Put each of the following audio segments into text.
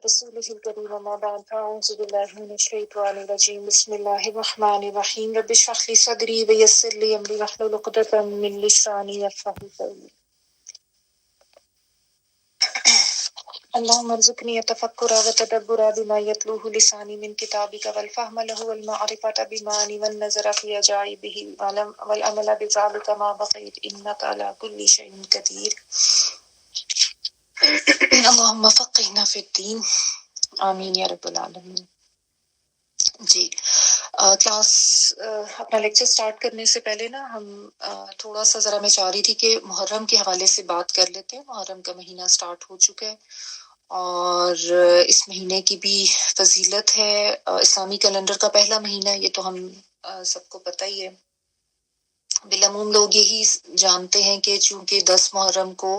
رسوله الكريم وما بعد أعوذ بالله من الشيطان الرجيم بسم الله الرحمن الرحيم رب اشرح لي صدري ويسر لي أمري واحلل عقدة من لساني يفقهوا قولي اللهم ارزقني التفكر والتدبر بما يتلوه لساني من كتابك والفهم له والمعرفة بمعاني والنظر في عجائبه والعمل بذلك ما بقيت إنك على كل شيء قدير اللهم فقهنا في الدين آمین یا رب العالمین۔ جی کلاس اپنا لیکچر سٹارٹ کرنے سے پہلے نا ہم تھوڑا سا ذرا میں چاہ رہی تھی کہ محرم کے حوالے سے بات کر لیتے ہیں۔ محرم کا مہینہ سٹارٹ ہو چکا ہے اور اس مہینے کی بھی فضیلت ہے۔ اسلامی کیلنڈر کا پہلا مہینہ ہے، یہ تو ہم سب کو پتہ ہی ہے۔ بالعموم لوگ یہی جانتے ہیں کہ چونکہ 10 محرم کو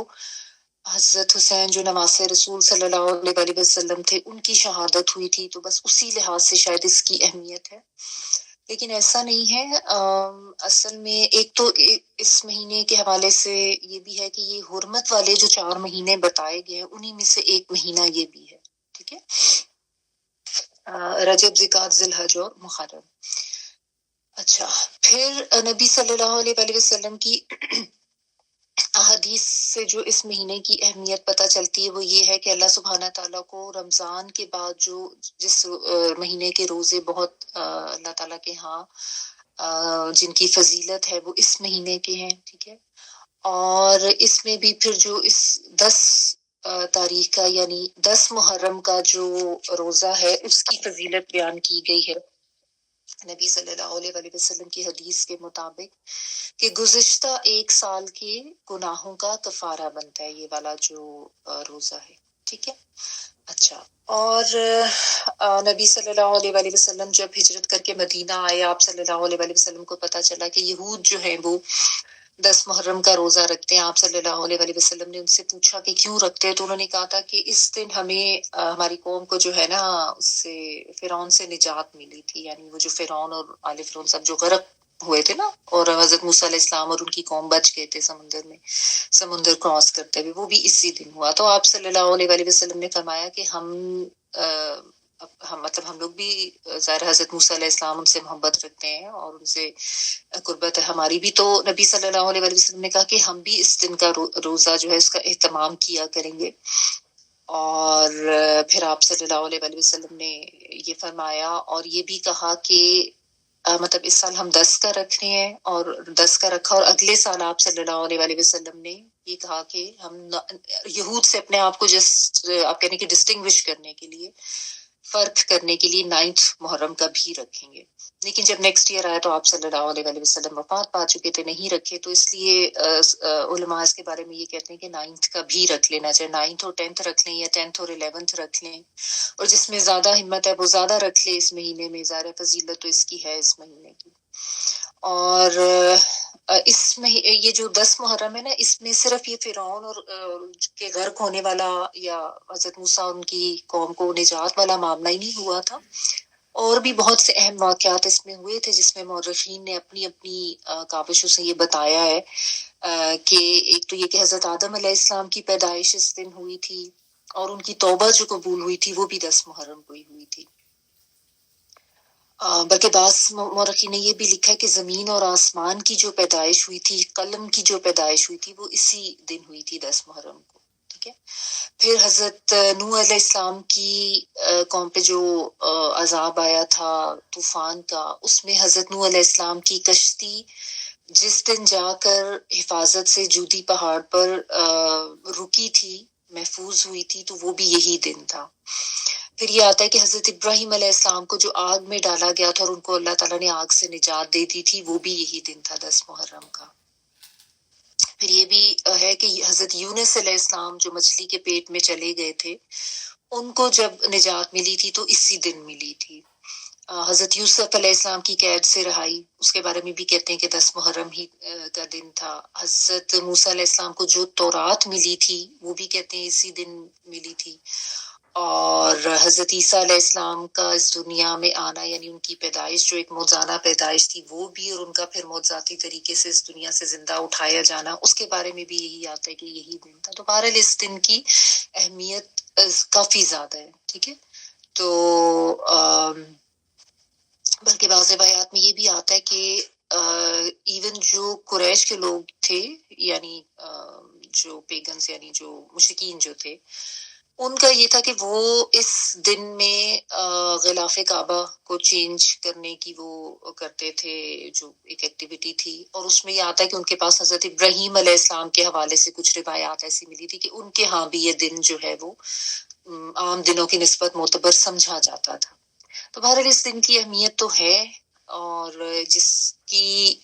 حضرت حسین جو نواسے رسول صلی اللہ علیہ وسلم تھے ان کی شہادت ہوئی تھی، تو بس اسی لحاظ سے شاید اس کی اہمیت ہے، لیکن ایسا نہیں ہے۔ اصل میں ایک تو اس مہینے کے حوالے سے یہ بھی ہے کہ یہ حرمت والے جو 4 مہینے بتائے گئے ہیں انہی میں سے ایک مہینہ یہ بھی ہے، ٹھیک ہے، رجب، ذوالقعدہ، ذی الحج اور محرم۔ اچھا، پھر نبی صلی اللہ علیہ وسلم کی احادیث سے جو اس مہینے کی اہمیت پتہ چلتی ہے وہ یہ ہے کہ اللہ سبحانہ تعالیٰ کو رمضان کے بعد جس مہینے کے روزے بہت اللہ تعالیٰ کے ہاں جن کی فضیلت ہے وہ اس مہینے کے ہیں، ٹھیک ہے، اور اس میں بھی پھر جو اس 10 تاریخ کا یعنی 10 محرم کا جو روزہ ہے اس کی فضیلت بیان کی گئی ہے نبی صلی اللہ علیہ وسلم کی حدیث کے مطابق کہ گزشتہ 1 سال کے گناہوں کا کفارہ بنتا ہے یہ والا جو روزہ ہے، ٹھیک ہے۔ اچھا، اور نبی صلی اللہ علیہ وسلم جب ہجرت کر کے مدینہ آئے، آپ صلی اللہ علیہ وسلم کو پتہ چلا کہ یہود جو ہیں وہ 10 محرم کا روزہ رکھتے ہیں۔ آپ صلی اللہ علیہ وسلم نے ان سے پوچھا کہ کیوں رکھتے ہیں، تو انہوں نے کہا تھا کہ اس دن ہمیں ہماری قوم کو جو ہے نا اس سے فرعون سے نجات ملی تھی، یعنی وہ جو فرعون اور آل فرعون سب جو غرق ہوئے تھے نا، اور حضرت موسیٰ علیہ السلام اور ان کی قوم بچ گئے تھے سمندر میں، سمندر کراس کرتے ہوئے، وہ بھی اسی دن ہوا۔ تو آپ صلی اللہ علیہ وسلم نے فرمایا کہ ہم لوگ بھی ظاہر حضرت موسیٰ علیہ السلام ان سے محبت رکھتے ہیں اور ان سے قربت ہے ہماری بھی، تو نبی صلی اللہ علیہ وسلم نے کہا کہ ہم بھی اس دن کا روزہ جو ہے اس کا اہتمام کیا کریں گے۔ اور پھر آپ صلی اللہ علیہ وسلم نے یہ فرمایا اور یہ بھی کہا کہ مطلب اس سال ہم 10 کا رکھ رہے ہیں اور 10 کا رکھا، اور اگلے سال آپ صلی اللہ علیہ وسلم نے یہ کہا کہ ہم یہود سے اپنے آپ کو آپ کہنے کی ڈسٹنگوش کرنے کے لیے، فرق کرنے کے لیے 9 محرم کا بھی رکھیں گے، لیکن جب نیکسٹ ایئر آیا تو آپ صلی اللہ علیہ وسلم وفات پا چکے تھے، نہیں رکھے، تو اس لیے علماء اس کے بارے میں یہ کہتے ہیں کہ 9 کا بھی رکھ لینا چاہیے، 9 اور 10 رکھ لیں یا 10 اور 11 رکھ لیں، اور جس میں زیادہ ہمت ہے وہ زیادہ رکھ لے اس مہینے میں، ظاہر فضیلت تو اس کی ہے اس مہینے کی۔ اور یہ جو 10 محرم ہے نا، اس میں صرف یہ فرعون اور کے غرق ہونے والا یا حضرت موسیٰ ان کی قوم کو نجات والا معاملہ ہی نہیں ہوا تھا، اور بھی بہت سے اہم واقعات اس میں ہوئے تھے جس میں مورخین نے اپنی اپنی کاوشوں سے یہ بتایا ہے کہ ایک تو یہ کہ حضرت آدم علیہ السلام کی پیدائش اس دن ہوئی تھی، اور ان کی توبہ جو قبول ہوئی تھی وہ بھی 10 محرم کو ہی ہوئی تھی۔ بلکہ بعض مورخین نے یہ بھی لکھا ہے کہ زمین اور آسمان کی جو پیدائش ہوئی تھی، قلم کی جو پیدائش ہوئی تھی وہ اسی دن ہوئی تھی 10 محرم کو، ٹھیک ہے۔ پھر حضرت نوح علیہ السلام کی قوم پہ جو عذاب آیا تھا طوفان کا، اس میں حضرت نوح علیہ السلام کی کشتی جس دن جا کر حفاظت سے جودی پہاڑ پر رکی تھی، محفوظ ہوئی تھی، تو وہ بھی یہی دن تھا۔ پھر یہ آتا ہے کہ حضرت ابراہیم علیہ السلام کو جو آگ میں ڈالا گیا تھا اور ان کو اللہ تعالیٰ نے آگ سے نجات دے دی تھی، وہ بھی یہی دن تھا 10 محرم کا۔ پھر یہ بھی ہے کہ حضرت یونس علیہ السلام جو مچھلی کے پیٹ میں چلے گئے تھے، ان کو جب نجات ملی تھی تو اسی دن ملی تھی۔ حضرت یوسف علیہ السلام کی قید سے رہائی، اس کے بارے میں بھی کہتے ہیں کہ 10 محرم ہی کا دن تھا۔ حضرت موسیٰ علیہ السلام کو جو تورات ملی تھی وہ بھی کہتے ہیں اسی دن ملی تھی۔ اور حضرت عیسیٰ علیہ السلام کا اس دنیا میں آنا یعنی ان کی پیدائش جو ایک موجزانہ پیدائش تھی وہ بھی، اور ان کا پھر موجزاتی طریقے سے اس دنیا سے زندہ اٹھایا جانا، اس کے بارے میں بھی یہی آتا ہے کہ یہی دن تھا. تو بہرحال اس دن کی اہمیت کافی زیادہ ہے. ٹھیک ہے. تو بلکہ بعض روایات میں یہ بھی آتا ہے کہ ایون جو قریش کے لوگ تھے، یعنی جو پیگنز یعنی جو مشرکین جو تھے، ان کا یہ تھا کہ وہ اس دن میں غلاف کعبہ کو چینج کرنے کی وہ کرتے تھے، جو ایک ایکٹیویٹی تھی. اور اس میں یہ آتا ہے کہ ان کے پاس حضرت ابراہیم علیہ السلام کے حوالے سے کچھ روایات ایسی ملی تھی کہ ان کے ہاں بھی یہ دن جو ہے وہ عام دنوں کی نسبت معتبر سمجھا جاتا تھا. تو بہرحال اس دن کی اہمیت تو ہے، اور جس کی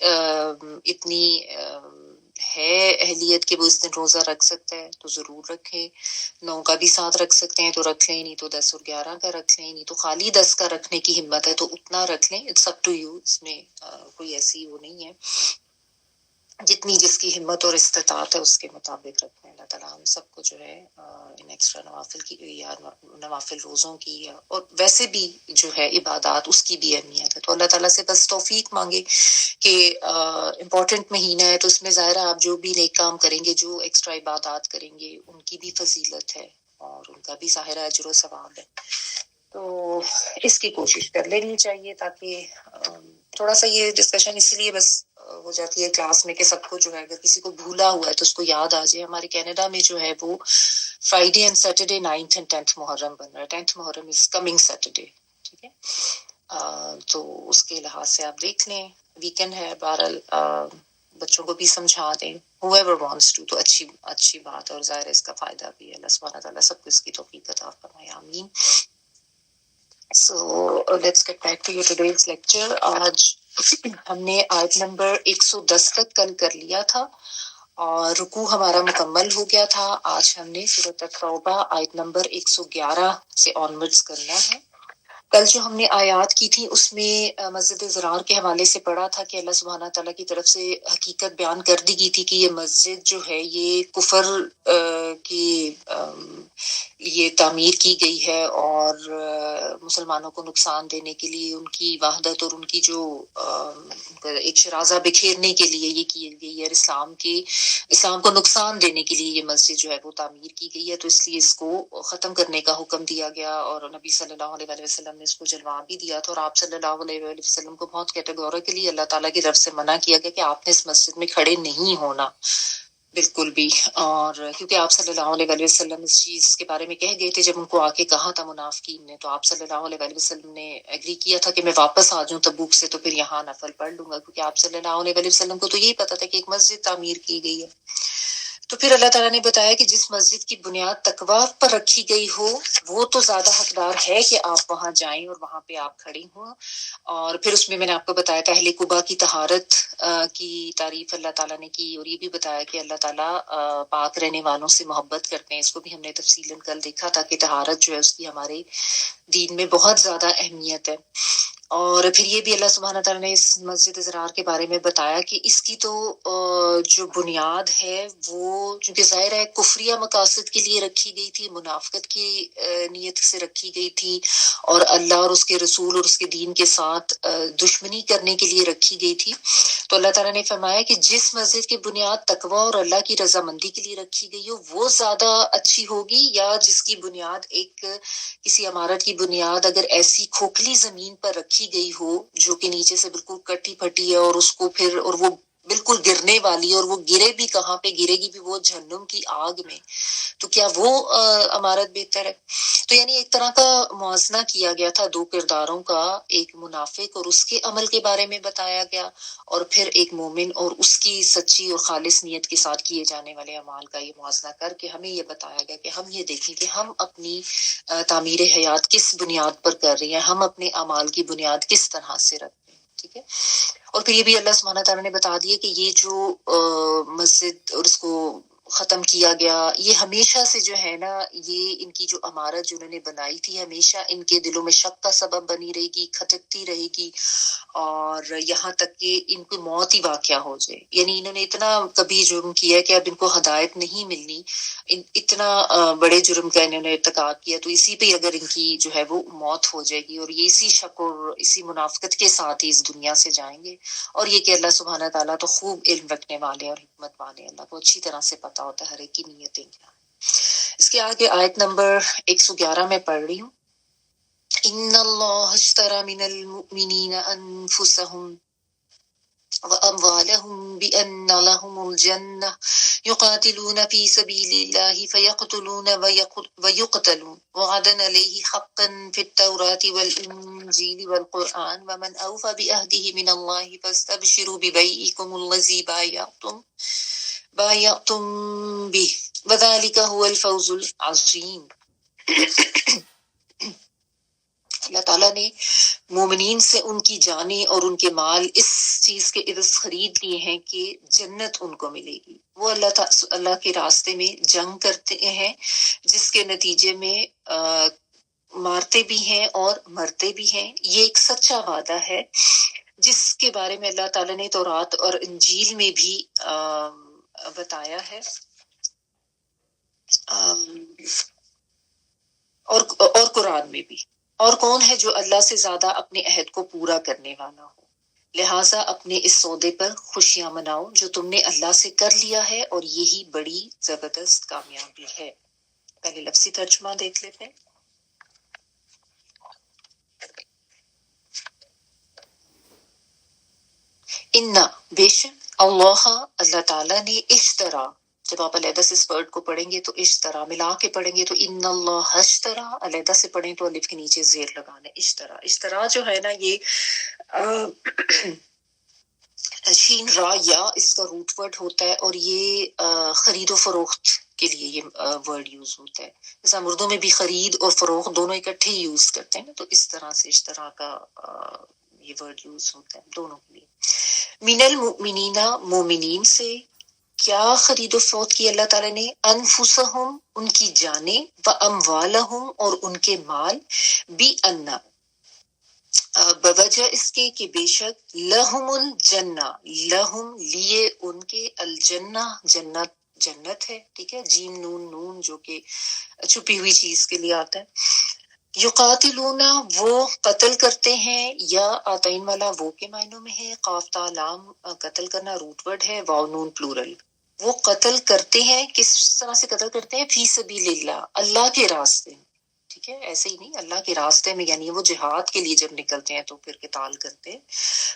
اتنی ہے اہلیت کہ وہ اس دن روزہ رکھ سکتا ہے تو ضرور رکھے. 9 کا بھی ساتھ رکھ سکتے ہیں تو رکھ لیں، نہیں تو 10 اور 11 کا رکھ لیں، نہیں تو خالی 10 کا رکھنے کی ہمت ہے تو اتنا رکھ لیں. It's up to you. اس میں کوئی ایسی وہ نہیں ہے، جتنی جس کی ہمت اور استطاعت ہے اس کے مطابق رکھیں. اللہ تعالیٰ ہم سب کو جو ہے ان ایکسٹرا نوافل کی یا نوافل روزوں کی اور ویسے بھی جو ہے عبادات اس کی بھی اہمیت ہے. تو اللہ تعالیٰ سے بس توفیق مانگے کہ امپورٹنٹ مہینہ ہے تو اس میں ظاہر آپ جو بھی نیک کام کریں گے، جو ایکسٹرا عبادات کریں گے، ان کی بھی فضیلت ہے اور ان کا بھی ظاہر اجر و ثواب ہے. تو اس کی کوشش کر لینی چاہیے تاکہ تھوڑا سا یہ ڈسکشن اسی لیے بس ہو جاتی ہے کلاس میں کہ سب کو جو ہے اگر کسی کو بھولا ہوا ہے تو اس کو یاد آ جائے. ہمارے کینیڈا میں جو ہے وہ Friday and Saturday 9th and 10th محرم بن رہا ہے. 10th Muharram is coming Saturday. ٹھیک ہے. تو اس کے لحاظ سے آپ دیکھ لیں، ویکینڈ ہے، بہرحال بچوں کو بھی سمجھا دیں. whoever wants to. تو اچھی بات ہے اور ظاہر ہے اس کا فائدہ بھی ہے. اللہ سبحانہ تعالیٰ سب کو اس کی توفیق عطا فرمائے. آمین. So let's get back to your today's lecture. آج ہم نے آیت نمبر 110 تک کل کر لیا تھا اور رکوع ہمارا مکمل ہو گیا تھا. آج ہم نے سورۃ التوبہ آیت نمبر 111 سے آنورڈز کرنا ہے. کل جو ہم نے آیات کی تھی اس میں مسجد ضرار کے حوالے سے پڑھا تھا کہ اللہ سبحانہ تعالیٰ کی طرف سے حقیقت بیان کر دی گئی تھی کہ یہ مسجد جو ہے یہ کفر کی یہ تعمیر کی گئی ہے اور مسلمانوں کو نقصان دینے کے لیے، ان کی وحدت اور ان کی جو ایک شرازہ بکھیرنے کے لیے یہ کی گئی ہے، اسلام کو نقصان دینے کے لیے یہ مسجد جو ہے وہ تعمیر کی گئی ہے. تو اس لیے اس کو ختم کرنے کا حکم دیا گیا اور نبی صلی اللہ علیہ وسلم نے اس کو جواب بھی دیا تھا. اور آپ صلی اللہ علیہ وسلم کو بہت کیٹیگوریکلی اللہ تعالیٰ کی طرف سے منع کیا گیا کہ آپ نے اس مسجد میں کھڑے نہیں ہونا بالکل بھی. اور کیونکہ آپ صلی اللہ علیہ وسلم اس چیز کے بارے میں کہہ گئے تھے جب ان کو آ کے کہا تھا منافقین نے، تو آپ صلی اللہ علیہ وسلم نے ایگری کیا تھا کہ میں واپس آ جاؤں تبوک سے تو پھر یہاں نفل پڑھ لوں گا، کیونکہ آپ صلی اللہ علیہ وسلم کو تو یہی پتا تھا کہ ایک مسجد تعمیر کی گئی ہے. تو پھر اللہ تعالیٰ نے بتایا کہ جس مسجد کی بنیاد تقویٰ پر رکھی گئی ہو وہ تو زیادہ حقدار ہے کہ آپ وہاں جائیں اور وہاں پہ آپ کھڑی ہوں. اور پھر اس میں نے آپ کو بتایا تھا اہل قباء کی طہارت کی تعریف اللہ تعالیٰ نے کی، اور یہ بھی بتایا کہ اللہ تعالیٰ پاک رہنے والوں سے محبت کرتے ہیں. اس کو بھی ہم نے تفصیلاً کل دیکھا تھا کہ طہارت جو ہے اس کی ہمارے دین میں بہت زیادہ اہمیت ہے. اور پھر یہ بھی اللہ سبحانہ تعالیٰ نے اس مسجد ضرار کے بارے میں بتایا کہ اس کی تو جو بنیاد ہے وہ چونکہ ظاہر ہے کفریہ مقاصد کے لیے رکھی گئی تھی، منافقت کی نیت سے رکھی گئی تھی اور اللہ اور اس کے رسول اور اس کے دین کے ساتھ دشمنی کرنے کے لیے رکھی گئی تھی. تو اللہ تعالیٰ نے فرمایا کہ جس مسجد کی بنیاد تقویٰ اور اللہ کی رضامندی کے لیے رکھی گئی ہو وہ زیادہ اچھی ہوگی، یا جس کی بنیاد ایک کسی عمارت کی بنیاد اگر ایسی کھوکھلی زمین پر رکھی گئی ہو جو کہ نیچے سے بالکل کٹی پھٹی ہے اور اس کو پھر اور وہ بالکل گرنے والی اور وہ گرے بھی کہاں پہ گرے گی بھی، وہ جہنم کی آگ میں، تو کیا وہ عمارت بہتر ہے؟ تو یعنی ایک طرح کا موازنہ کیا گیا تھا دو کرداروں کا، ایک منافق اور اس کے عمل کے بارے میں بتایا گیا، اور پھر ایک مومن اور اس کی سچی اور خالص نیت کے ساتھ کیے جانے والے اعمال کا یہ موازنہ کر کے ہمیں یہ بتایا گیا کہ ہم یہ دیکھیں کہ ہم اپنی تعمیر حیات کس بنیاد پر کر رہی ہیں، ہم اپنے اعمال کی بنیاد کس طرح سے رکھتے ہیں. ٹھیک ہے. اور پھر یہ بھی اللہ سبحانہ تعالیٰ نے بتا دیا کہ یہ جو مسجد اور اس کو ختم کیا گیا. یہ ہمیشہ سے جو ہے نا، یہ ان کی جو عمارت جو انہوں نے بنائی تھی ہمیشہ ان کے دلوں میں شک کا سبب بنی رہے گی، کھٹکتی رہے گی، اور یہاں تک کہ ان کو موت ہی واقع ہو جائے. یعنی انہوں نے اتنا کبھی جرم کیا کہ اب ان کو ہدایت نہیں ملنی، اتنا بڑے جرم کا انہوں نے ارتکاب کیا. تو اسی پہ اگر ان کی جو ہے وہ موت ہو جائے گی، اور یہ اسی شک اور اسی منافقت کے ساتھ ہی اس دنیا سے جائیں گے. اور یہ کہ اللہ سبحانہ تعالیٰ تو خوب علم رکھنے والے اور حکمت والے، اللہ کو اچھی طرح سے پتا ہوتا ہے ہر ایک کی نیتیں کیا. اس کے آگے آیت نمبر 111 میں پڑھ رہی ہوں. ان اللہ اشتری من المؤمنین انفسهم واموالهم بان لهم الجنہ یقاتلون فی سبیل اللہ فیقتلون ویقتلون وعدا علیہ حقا فی التوراة والانجیل والقرآن ومن اوفى بعہدہ من اللہ فاستبشروا ببیعکم الذی بایعتم به وذلک هو الفوز العظیم. اللہ تعالیٰ نے مومنین سے ان کی جانیں اور ان کے مال اس چیز کے عوض خرید لیے ہیں کہ جنت ان کو ملے گی. وہ اللہ کے راستے میں جنگ کرتے ہیں، جس کے نتیجے میں مارتے بھی ہیں اور مرتے بھی ہیں. یہ ایک سچا وعدہ ہے جس کے بارے میں اللہ تعالیٰ نے تورات اور انجیل میں بھی بتایا ہے، اور قرآن میں بھی. اور کون ہے جو اللہ سے زیادہ اپنے عہد کو پورا کرنے والا ہو؟ لہٰذا اپنے اس سودے پر خوشیاں مناؤ جو تم نے اللہ سے کر لیا ہے، اور یہی بڑی زبردست کامیابی ہے. پہلے لفظی ترجمہ دیکھ لیتے ہیں. انا بے شک اللہ تعالیٰ نے اشترا، جب آپ علیحدہ سے اس ورڈ کو پڑھیں گے تو اشترا ملا کے پڑھیں گے تو ان اللہ اشترا، علیحدہ سے پڑھیں تو الف کے نیچے زیر لگانا. اشترا جو ہے نا، یہ شین را یا اس کا روٹ ورڈ ہوتا ہے، اور یہ خرید و فروخت کے لیے یہ ورڈ یوز ہوتا ہے. جیسا اردو میں بھی خرید اور فروخت دونوں اکٹھے یوز کرتے ہیں نا، تو اس طرح سے اشترا کا یہ ورڈ یوز ہوتا ہے دونوں کے لیے. من المؤمنین، مومنین سے کیا خرید و فروخت کی اللہ تعالیٰ نے؟ انفسہم، ان کی جانیں، و اموالہم، اور ان کے مال، بی انا، بوجہ اس کے کہ بے شک، لہم الجنہ، لہم لیے ان کے، الجنہ جنت ہے. ٹھیک ہے، جیم نون نون جو کہ چھپی ہوئی چیز کے لیے آتا ہے. یقاتلون، وہ قتل کرتے ہیں، یا آتین والا وہ کے معنوں میں ہے، قاف تا لام قتل کرنا روٹ ورڈ ہے، واو نون پلورل. وہ قتل کرتے ہیں، کس طرح سے قتل کرتے ہیں؟ فی سبیل اللہ، اللہ کے راستے میں. ٹھیک ہے، ایسے ہی نہیں، اللہ کے راستے میں، یعنی وہ جہاد کے لیے جب نکلتے ہیں تو پھر قتال کرتے ہیں.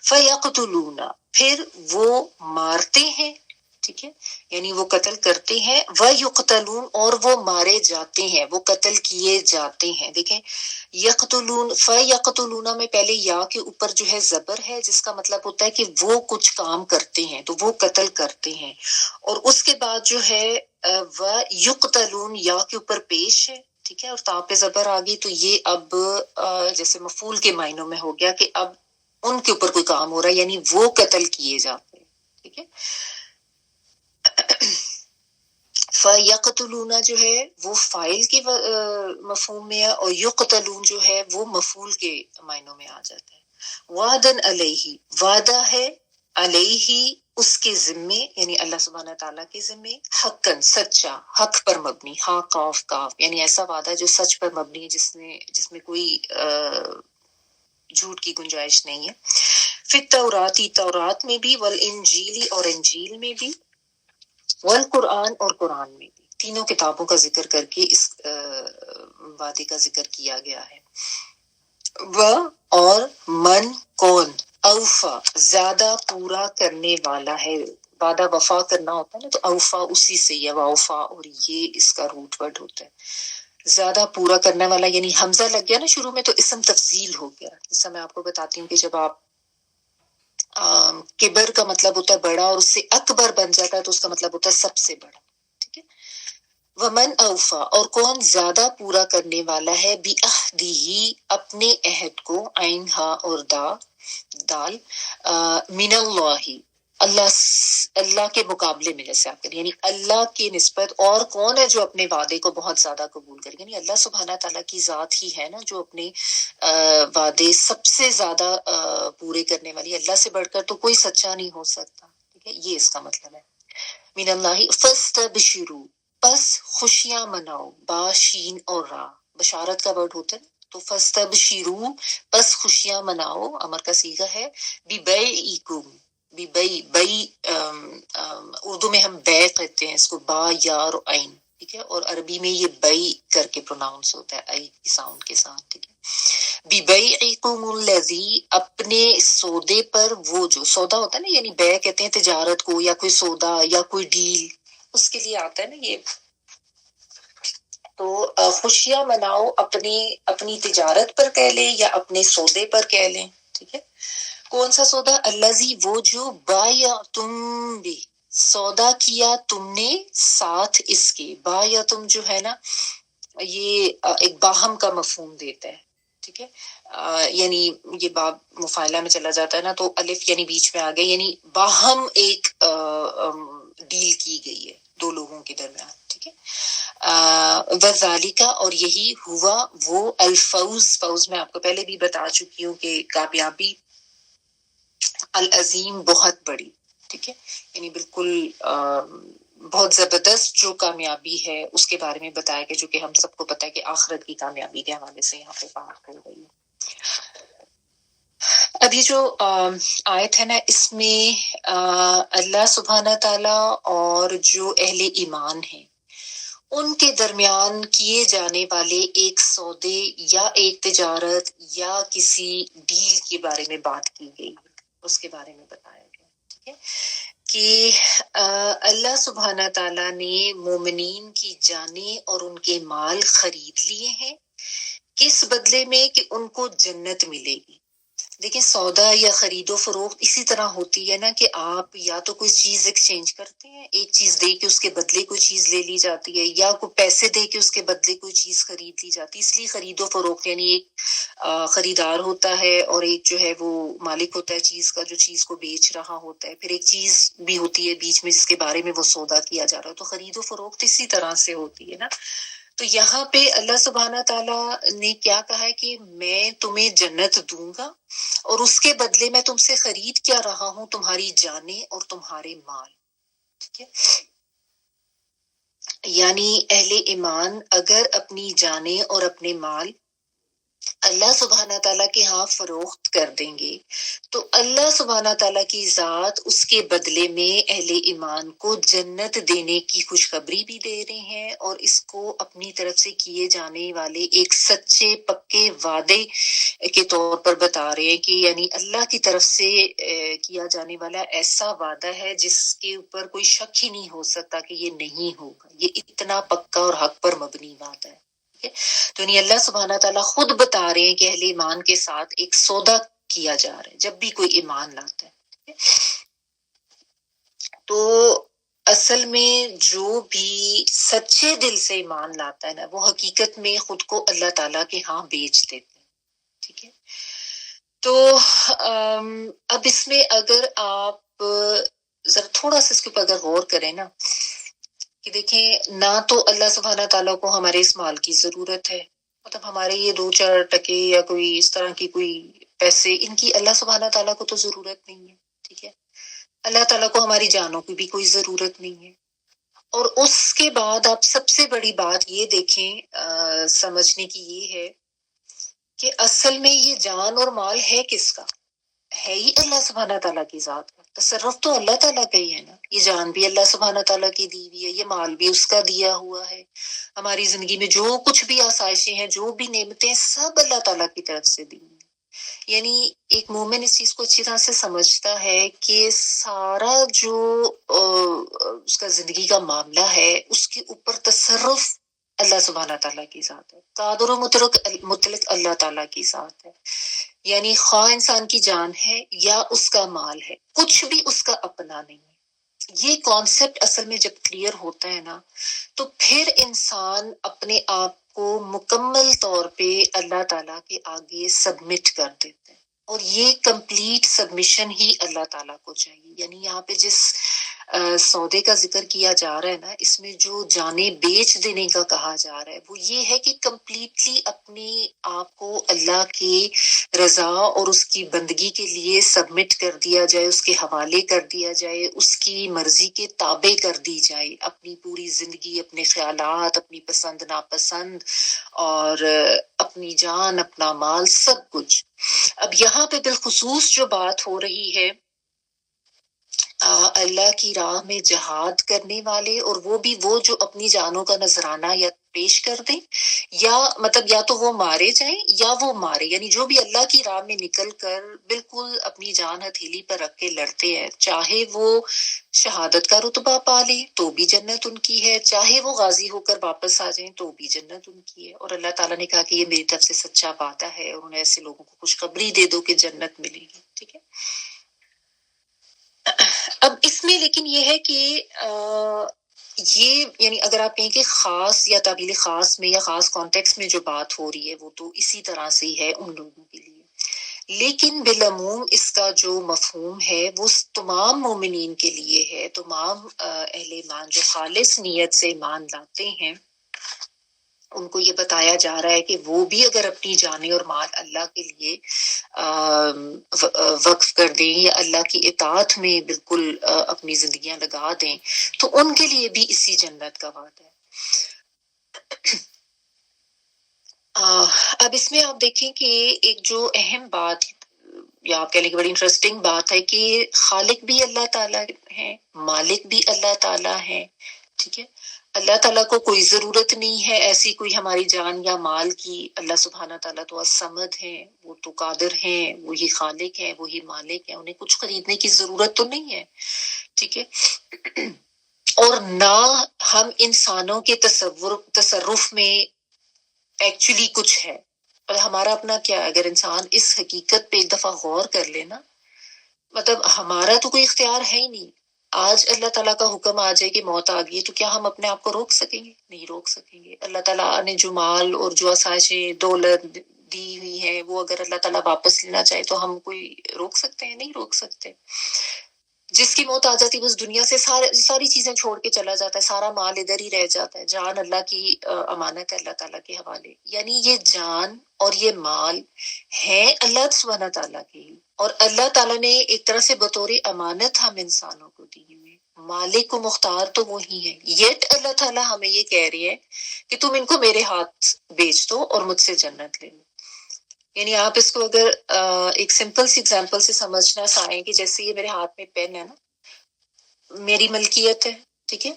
فیقتلون، پھر وہ مارتے ہیں. ٹھیک ہے، یعنی وہ قتل کرتے ہیں، ویقتلون، اور وہ مارے جاتے ہیں، وہ قتل کیے جاتے ہیں. دیکھیں، یقتلون، فیقتلون میں پہلے یا کے اوپر جو ہے زبر ہے، جس کا مطلب ہوتا ہے کہ وہ کچھ کام کرتے ہیں، تو وہ قتل کرتے ہیں. اور اس کے بعد جو ہے ویقتلون، یا کے اوپر پیش ہے. ٹھیک ہے، اور تا پہ زبر آ گئی، تو یہ اب جیسے مفعول کے معنوں میں ہو گیا کہ اب ان کے اوپر کوئی کام ہو رہا ہے، یعنی وہ قتل کیے جاتے ہیں. ٹھیک ہے، فیقتلون جو ہے وہ فاعل کے مفہوم میں ہے، اور یقتلون جو ہے وہ مفعول کے معنوں میں آ جاتا ہے. وعدن علیہ، وعدہ ہے، علیہ اس کے ذمے، یعنی اللہ سبحانہ تعالیٰ کے ذمے، حقاً سچا، حق پر مبنی، ہاں کاف کاف، یعنی ایسا وعدہ جو سچ پر مبنی ہے، جس میں کوئی جھوٹ کی گنجائش نہیں ہے. پھر تورات میں بھی، والانجیلی، اور انجیل میں بھی، والقرآن، اور قرآن میں بھی. تینوں کتابوں کا ذکر کر کے اس وعدے کا ذکر کیا گیا ہے. اور من، کون، اوفا، زیادہ پورا کرنے والا ہے. وعدہ وفا کرنا ہوتا ہے نا، تو اوفا اسی سے ہی ہے، واوفا، اور یہ اس کا روٹ ورڈ ہوتا ہے. زیادہ پورا کرنے والا، یعنی حمزہ لگ گیا نا شروع میں تو اسم تفضیل ہو گیا. جیسا میں آپ کو بتاتی ہوں کہ جب آپ کبر کا مطلب ہوتا ہے بڑا، اور اس سے اکبر بن جاتا ہے تو اس کا مطلب ہوتا ہے سب سے بڑا. ٹھیک ہے، ومن اوفا، اور کون زیادہ پورا کرنے والا ہے، بعہدہ، اپنے عہد کو، عین ہا اور دال، من اللہ، اللہ کے مقابلے میں جیسے آپ کریں، یعنی اللہ کی نسبت اور کون ہے جو اپنے وعدے کو بہت زیادہ قبول کرے، یعنی اللہ سبحانہ تعالیٰ کی ذات ہی ہے نا جو اپنے وعدے سب سے زیادہ پورے کرنے والی، اللہ سے بڑھ کر تو کوئی سچا نہیں ہو سکتا، ٹھیک ہے، یہ اس کا مطلب ہے۔ من اللہ فاستبشروا، پس خوشیاں مناؤ، باشین اور را بشارت کا ورڈ ہوتا ہے نا، تو فاستبشروا پس خوشیاں مناؤ، امر کا صیغہ ہے، ببیعکم، بئی اردو میں ہم بے کہتے ہیں اس کو، با یا اور عین، ٹھیک ہے، اور عربی میں یہ بئی کر کے پروناؤنس ہوتا ہے ای کی ساؤنڈ کے ساتھ، ٹھیک ہے۔ ببیعکم الذی، اپنے سودے پر، وہ جو سودا ہوتا ہے نا، یعنی بے کہتے ہیں تجارت کو، یا کوئی سودا یا کوئی ڈیل، اس کے لیے آتا ہے نا یہ، تو خوشیاں مناؤ اپنی تجارت پر کہہ لیں یا اپنے سودے پر کہہ لیں، ٹھیک ہے۔ کون سا سودا؟ الذی، وہ جو بایعتم بھی، سودا کیا تم نے ساتھ اس کے، بایعتم جو ہے نا یہ ایک باہم کا مفہوم دیتا ہے، ٹھیک ہے، یعنی یہ باب مفاعلہ میں چلا جاتا ہے نا تو الف یعنی بیچ میں آ گیا، یعنی باہم ایک ڈیل کی گئی ہے دو لوگوں کے درمیان، ٹھیک ہے۔ وذالک، اور یہی ہوا وہ الفوز، فوز میں آپ کو پہلے بھی بتا چکی ہوں کہ کامیابی، العظیم بہت بڑی، ٹھیک ہے، یعنی بالکل بہت زبردست جو کامیابی ہے اس کے بارے میں بتایا گیا، جو کہ ہم سب کو پتہ ہے کہ آخرت کی کامیابی کے حوالے سے یہاں پہ بات کر رہی ہے۔ اب یہ جو آیت ہے نا، اس میں اللہ سبحانہ تعالی اور جو اہل ایمان ہیں ان کے درمیان کیے جانے والے ایک سودے یا ایک تجارت یا کسی ڈیل کے بارے میں بات کی گئی ہے، اس کے بارے میں بتایا گیا، ٹھیک ہے، کہ اللہ سبحانہ تعالیٰ نے مومنین کی جانیں اور ان کے مال خرید لیے ہیں، کس بدلے میں؟ کہ ان کو جنت ملے گی۔ دیکھیں سودا یا خرید و فروخت اسی طرح ہوتی ہے نا کہ آپ یا تو کوئی چیز ایکسچینج کرتے ہیں، ایک چیز دے کے اس کے بدلے کوئی چیز لے لی جاتی ہے، یا کوئی پیسے دے کے اس کے بدلے کوئی چیز خرید لی جاتی ہے، اس لیے خرید و فروخت یعنی ایک خریدار ہوتا ہے اور ایک جو ہے وہ مالک ہوتا ہے چیز کا جو چیز کو بیچ رہا ہوتا ہے، پھر ایک چیز بھی ہوتی ہے بیچ میں جس کے بارے میں وہ سودا کیا جا رہا ہے، تو خرید و فروخت اسی طرح سے ہوتی ہے نا۔ تو یہاں پہ اللہ سبحانہ تعالیٰ نے کیا کہا ہے کہ میں تمہیں جنت دوں گا اور اس کے بدلے میں تم سے خرید کیا رہا ہوں؟ تمہاری جانیں اور تمہارے مال، ٹھیک ہے۔ یعنی اہل ایمان اگر اپنی جانیں اور اپنے مال اللہ سبحانہ تعالیٰ کے ہاں فروخت کر دیں گے تو اللہ سبحانہ تعالیٰ کی ذات اس کے بدلے میں اہل ایمان کو جنت دینے کی خوشخبری بھی دے رہے ہیں، اور اس کو اپنی طرف سے کیے جانے والے ایک سچے پکے وعدے کے طور پر بتا رہے ہیں کہ یعنی اللہ کی طرف سے کیا جانے والا ایسا وعدہ ہے جس کے اوپر کوئی شک ہی نہیں ہو سکتا کہ یہ نہیں ہوگا، یہ اتنا پکا اور حق پر مبنی وعدہ ہے۔ تو نہیں اللہ سبحانہ تعالیٰ خود بتا رہے ہیں کہ اہل ایمان کے ساتھ ایک سودا کیا جا رہا ہے جب بھی کوئی ایمان لاتا ہے۔ تو اصل میں جو بھی سچے دل سے ایمان لاتا ہے نا وہ حقیقت میں خود کو اللہ تعالیٰ کے ہاں بیچ دیتے ہیں، ٹھیک ہے۔ تو اب اس میں اگر آپ ذرا تھوڑا سا اس کے اوپر اگر غور کریں نا کہ دیکھیں نہ تو اللہ سبحانہ تعالیٰ کو ہمارے اس مال کی ضرورت ہے، مطلب ہمارے یہ 2-4 ٹکے یا کوئی اس طرح کی کوئی پیسے ان کی اللہ سبحانہ تعالیٰ کو تو ضرورت نہیں ہے، ٹھیک ہے۔ اللہ تعالیٰ کو ہماری جانوں کی بھی کوئی ضرورت نہیں ہے، اور اس کے بعد آپ سب سے بڑی بات یہ دیکھیں سمجھنے کی یہ ہے کہ اصل میں یہ جان اور مال ہے کس کا؟ ہے ہی اللہ سبحانہ تعالیٰ کی ذات کا، تصرف تو اللہ تعالیٰ کا ہی ہے نا، یہ جان بھی اللہ سبحانہ تعالیٰ کی دی ہوئی ہے، یہ مال بھی اس کا دیا ہوا ہے، ہماری زندگی میں جو کچھ بھی آسائشیں ہیں جو بھی نعمتیں سب اللہ تعالیٰ کی طرف سے دی ہیں۔ یعنی ایک مومن اس چیز کو اچھی طرح سے سمجھتا ہے کہ سارا جو اس کا زندگی کا معاملہ ہے اس کے اوپر تصرف اللہ سبحانہ تعالیٰ کی ذات ہے، قادر و مطلق اللہ تعالیٰ کی ذات ہے، یعنی خواہ انسان کی جان ہے یا اس کا مال ہے کچھ بھی اس کا اپنا نہیں ہے۔ یہ کانسیپٹ اصل میں جب کلیئر ہوتا ہے نا تو پھر انسان اپنے آپ کو مکمل طور پہ اللہ تعالیٰ کے آگے سبمٹ کر دیتا ہے، اور یہ کمپلیٹ سبمیشن ہی اللہ تعالیٰ کو چاہیے. یعنی یہاں پہ جس سودے کا ذکر کیا جا رہا ہے نا، اس میں جو جانیں بیچ دینے کا کہا جا رہا ہے وہ یہ ہے کہ کمپلیٹلی اپنے آپ کو اللہ کی رضا اور اس کی بندگی کے لیے سبمٹ کر دیا جائے، اس کے حوالے کر دیا جائے، اس کی مرضی کے تابع کر دی جائے. اپنی پوری زندگی، اپنے خیالات، اپنی پسند ناپسند، اور اپنی جان، اپنا مال، سب کچھ. اب یہاں پہ بالخصوص جو بات ہو رہی ہے اللہ کی راہ میں جہاد کرنے والے، اور وہ بھی وہ جو اپنی جانوں کا نذرانہ یا پیش کر دیں، یا مطلب یا تو وہ مارے جائیں یا وہ مارے، یعنی جو بھی اللہ کی راہ میں نکل کر بالکل اپنی جان ہتھیلی پر رکھ کے لڑتے ہیں، چاہے وہ شہادت کا رتبہ پا لے تو بھی جنت ان کی ہے، چاہے وہ غازی ہو کر واپس آ جائیں تو بھی جنت ان کی ہے. اور اللہ تعالیٰ نے کہا کہ یہ میری طرف سے سچا وعدہ ہے، اور انہیں ایسے لوگوں کو خوشخبری دے دو کہ جنت ملے گی. ٹھیک ہے. اب اس میں لیکن یہ ہے کہ یہ یعنی اگر آپ کہیں کہ خاص یا تعبیر خاص میں یا خاص کانٹیکس میں جو بات ہو رہی ہے وہ تو اسی طرح سے ہی ہے ان لوگوں کے لیے، لیکن بالعموم اس کا جو مفہوم ہے وہ تمام مومنین کے لیے ہے. تمام اہل ایمان جو خالص نیت سے ایمان لاتے ہیں، ان کو یہ بتایا جا رہا ہے کہ وہ بھی اگر اپنی جانیں اور مال اللہ کے لیے وقف کر دیں یا اللہ کی اطاعت میں بالکل اپنی زندگیاں لگا دیں تو ان کے لیے بھی اسی جنت کا وعدہ ہے. اب اس میں آپ دیکھیں کہ ایک جو اہم بات یا آپ کہہ لیں کہ بڑی انٹرسٹنگ بات ہے کہ خالق بھی اللہ تعالیٰ ہے، مالک بھی اللہ تعالیٰ ہے. ٹھیک ہے. اللہ تعالیٰ کو کوئی ضرورت نہیں ہے ایسی کوئی ہماری جان یا مال کی. اللہ سبحانہ تعالیٰ تو الصمد ہے، وہ تو قادر ہیں، وہی خالق ہے، وہی مالک ہے، انہیں کچھ خریدنے کی ضرورت تو نہیں ہے. ٹھیک ہے. اور نہ ہم انسانوں کے تصرف میں ایکچولی کچھ ہے. اور ہمارا اپنا کیا ہے، اگر انسان اس حقیقت پہ ایک دفعہ غور کر لے نا، مطلب ہمارا تو کوئی اختیار ہے ہی نہیں. آج اللہ تعالیٰ کا حکم آ جائے کہ موت آ گئی تو کیا ہم اپنے آپ کو روک سکیں گے؟ نہیں روک سکیں گے. اللہ تعالیٰ نے جو مال اور جو آسائشیں دولت دی ہوئی ہیں وہ اگر اللہ تعالیٰ واپس لینا چاہے تو ہم کوئی روک سکتے ہیں؟ نہیں روک سکتے. جس کی موت آ جاتی ہے اس دنیا سے ساری چیزیں چھوڑ کے چلا جاتا ہے، سارا مال ادھر ہی رہ جاتا ہے. جان اللہ کی امانت ہے، اللہ تعالیٰ کے حوالے. یعنی یہ جان اور یہ مال ہیں اللہ سبحانہ تعالیٰ کی، اور اللہ تعالیٰ نے ایک طرح سے بطور امانت ہم انسانوں کو دی ہوئی. مالک و مختار تو وہی ہے، یٹ اللہ تعالیٰ ہمیں یہ کہہ رہی ہے کہ تم ان کو میرے ہاتھ بیچ دو اور مجھ سے جنت لے لو. یعنی آپ اس کو اگر ایک سمپل سی ایگزامپل سے سمجھنا چاہیں کہ جیسے یہ میرے ہاتھ میں پین ہے نا، میری ملکیت ہے. ٹھیک ہے.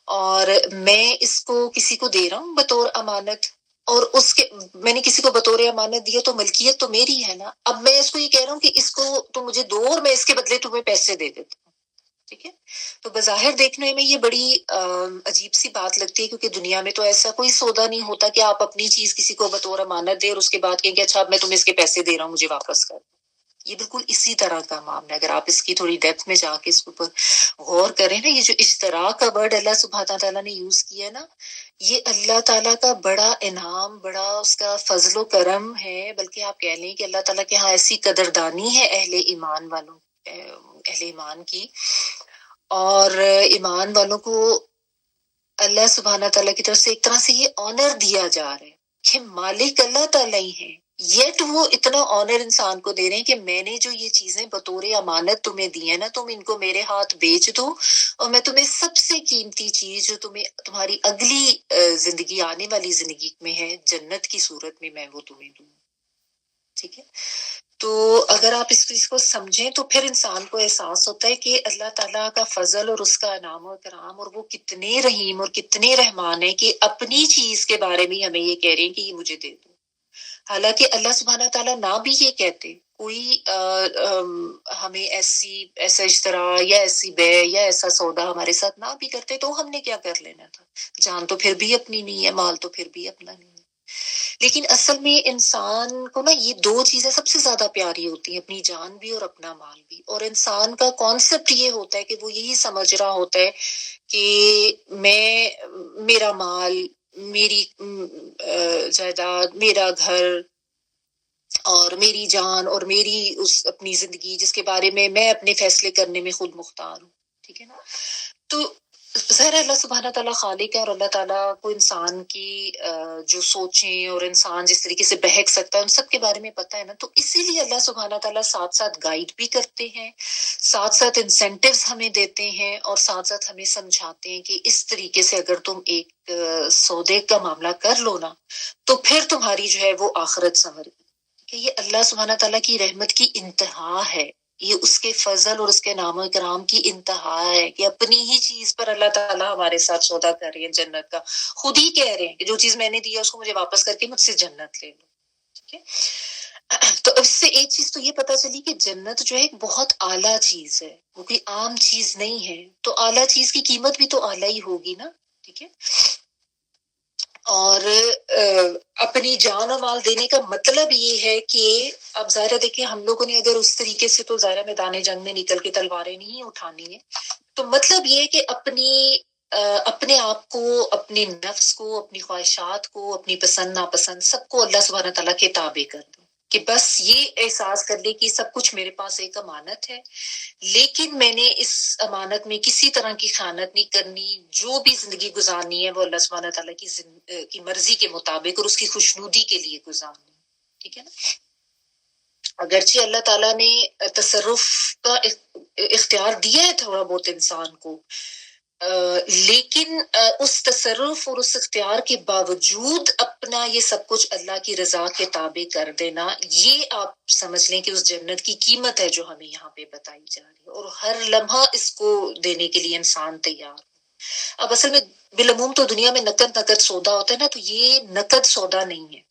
اور میں اس کو کسی کو دے رہا ہوں بطور امانت، اور اس کے میں نے کسی کو بطور امانت دیا تو ملکیت تو میری ہے نا. اب میں اس کو یہ کہہ رہا ہوں کہ اس کو تو مجھے دو اور میں اس کے بدلے تمہیں پیسے دے دیتا ہوں. ٹھیک ہے. تو بظاہر دیکھنے میں یہ بڑی عجیب سی بات لگتی ہے، کیونکہ دنیا میں تو ایسا کوئی سودا نہیں ہوتا کہ آپ اپنی چیز کسی کو بطور امانت دیں اور اس کے بعد کہیں کہ اچھا اب میں تمہیں اس کے پیسے دے رہا ہوں، مجھے واپس کر. یہ بالکل اسی طرح کا معاملہ ہے. اگر آپ اس کی تھوڑی ڈیپتھ میں جا کے اس کے اوپر غور کریں نا، یہ جو اشتراک کا ورڈ اللہ سبحانہ تعالیٰ نے یوز کیا نا، یہ اللہ تعالیٰ کا بڑا انعام، بڑا اس کا فضل و کرم ہے. بلکہ آپ کہہ لیں کہ اللہ تعالیٰ کے ہاں ایسی قدردانی ہے اہل ایمان والوں، اہل ایمان کی. اور ایمان والوں کو اللہ سبحانہ تعالیٰ کی طرف سے ایک طرح سے یہ آنر دیا جا رہا ہے کہ مالک اللہ تعالیٰ ہی ہے، یٹ وہ اتنا آنر انسان کو دے رہے ہیں کہ میں نے جو یہ چیزیں بطور امانت تمہیں دی ہیں نا، تم ان کو میرے ہاتھ بیچ دو اور میں تمہیں سب سے قیمتی چیز جو تمہیں تمہاری اگلی زندگی، آنے والی زندگی میں ہے، جنت کی صورت میں وہ تمہیں دوں. ٹھیک ہے. تو اگر آپ اس چیز کو سمجھیں تو پھر انسان کو احساس ہوتا ہے کہ اللہ تعالیٰ کا فضل اور اس کا انعام و کرام، اور وہ کتنے رحیم اور کتنے رحمان ہیں کہ اپنی چیز کے بارے میں ہمیں یہ کہہ رہے ہیں کہ یہ مجھے دے دو. حالانکہ اللہ سبحانہ تعالیٰ نہ بھی یہ کہتے، کوئی ہمیں ایسا اشترا یا ایسی بے یا ایسا سودا ہمارے ساتھ نہ بھی کرتے تو ہم نے کیا کر لینا تھا. جان تو پھر بھی اپنی نہیں ہے، مال تو پھر بھی اپنا نہیں ہے. لیکن اصل میں انسان کو نا یہ دو چیزیں سب سے زیادہ پیاری ہوتی ہیں، اپنی جان بھی اور اپنا مال بھی. اور انسان کا کانسیپٹ یہ ہوتا ہے کہ وہ یہی سمجھ رہا ہوتا ہے کہ میرا مال، میری جائیداد، میرا گھر، اور میری جان اور میری اس اپنی زندگی جس کے بارے میں اپنے فیصلے کرنے میں خود مختار ہوں. ٹھیک ہے نا. تو ظاہر اللہ سبحانہ تعالیٰ خالق ہے، اور اللہ تعالیٰ کو انسان کی جو سوچیں اور انسان جس طریقے سے بہک سکتا ہے ان سب کے بارے میں پتہ ہے نا. تو اسی لیے اللہ سبحانہ تعالیٰ ساتھ ساتھ گائیڈ بھی کرتے ہیں، ساتھ ساتھ انسینٹیوز ہمیں دیتے ہیں، اور ساتھ ساتھ ہمیں سمجھاتے ہیں کہ اس طریقے سے اگر تم ایک سودے کا معاملہ کر لو نا تو پھر تمہاری جو ہے وہ آخرت سنور گی. کہ یہ اللہ سبحانہ تعالیٰ کی رحمت کی انتہا ہے، یہ اس کے فضل اور اس کے نام و کرام کی انتہا ہے کہ اپنی ہی چیز پر اللہ تعالیٰ ہمارے ساتھ سودا کر رہے ہیں جنت کا. خود ہی کہہ رہے ہیں کہ جو چیز میں نے دیا اس کو مجھے واپس کر کے مجھ سے جنت لے لو. ٹھیک ہے. تو اس سے ایک چیز تو یہ پتا چلی کہ جنت جو ہے ایک بہت اعلیٰ چیز ہے، وہ کوئی عام چیز نہیں ہے. تو اعلیٰ چیز کی قیمت بھی تو اعلیٰ ہی ہوگی نا. ٹھیک ہے. اور اپنی جان و مال دینے کا مطلب یہ ہے کہ اب ظاہرہ دیکھیں ہم لوگوں نے اگر اس طریقے سے تو ظاہرہ میدان جنگ میں نکل کے تلواریں نہیں اٹھانی ہے. تو مطلب یہ کہ اپنے آپ کو، اپنے نفس کو، اپنی خواہشات کو، اپنی پسند ناپسند سب کو اللہ سبحانہ تعالیٰ کے تابع کر دو، کہ بس یہ احساس کر لے کہ سب کچھ میرے پاس ایک امانت ہے، لیکن میں نے اس امانت میں کسی طرح کی خیانت نہیں کرنی. جو بھی زندگی گزارنی ہے وہ اللہ سبحانہ تعالیٰ کی مرضی کے مطابق اور اس کی خوشنودی کے لیے گزارنی. ٹھیک ہے نا. اگرچہ اللہ تعالیٰ نے تصرف کا اختیار دیا ہے تھوڑا بہت انسان کو، لیکن اس تصرف اور اس اختیار کے باوجود اپنا یہ سب کچھ اللہ کی رضا کے تابع کر دینا، یہ آپ سمجھ لیں کہ اس جنت کی قیمت ہے جو ہمیں یہاں پہ بتائی جا رہی ہے، اور ہر لمحہ اس کو دینے کے لیے انسان تیار. اب اصل میں بالعموم تو دنیا میں نقد سودا ہوتا ہے نا، تو یہ نقد سودا نہیں ہے،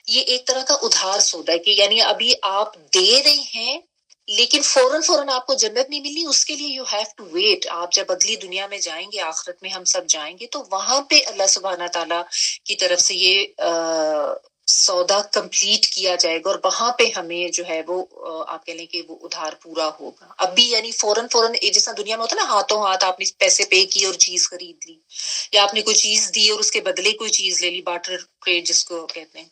یہ ایک طرح کا ادھار سودا ہے، کہ یعنی ابھی آپ دے رہے ہیں لیکن فوراً آپ کو جنت نہیں ملی، اس کے لیے یو ہیو ٹو ویٹ. آپ جب اگلی دنیا میں جائیں گے، آخرت میں ہم سب جائیں گے، تو وہاں پہ اللہ سبحانہ تعالیٰ کی طرف سے یہ سودا کمپلیٹ کیا جائے گا، اور وہاں پہ ہمیں جو ہے وہ آپ کہہ لیں کہ وہ ادھار پورا ہوگا. اب بھی یعنی فوراً جیسا دنیا میں ہوتا ہے نا، ہاتھوں ہاتھ آپ نے پیسے پے کی اور چیز خرید لی، یا آپ نے کوئی چیز دی اور اس کے بدلے کوئی چیز لے لی، بارٹر ٹریڈ جس کو کہتے ہیں.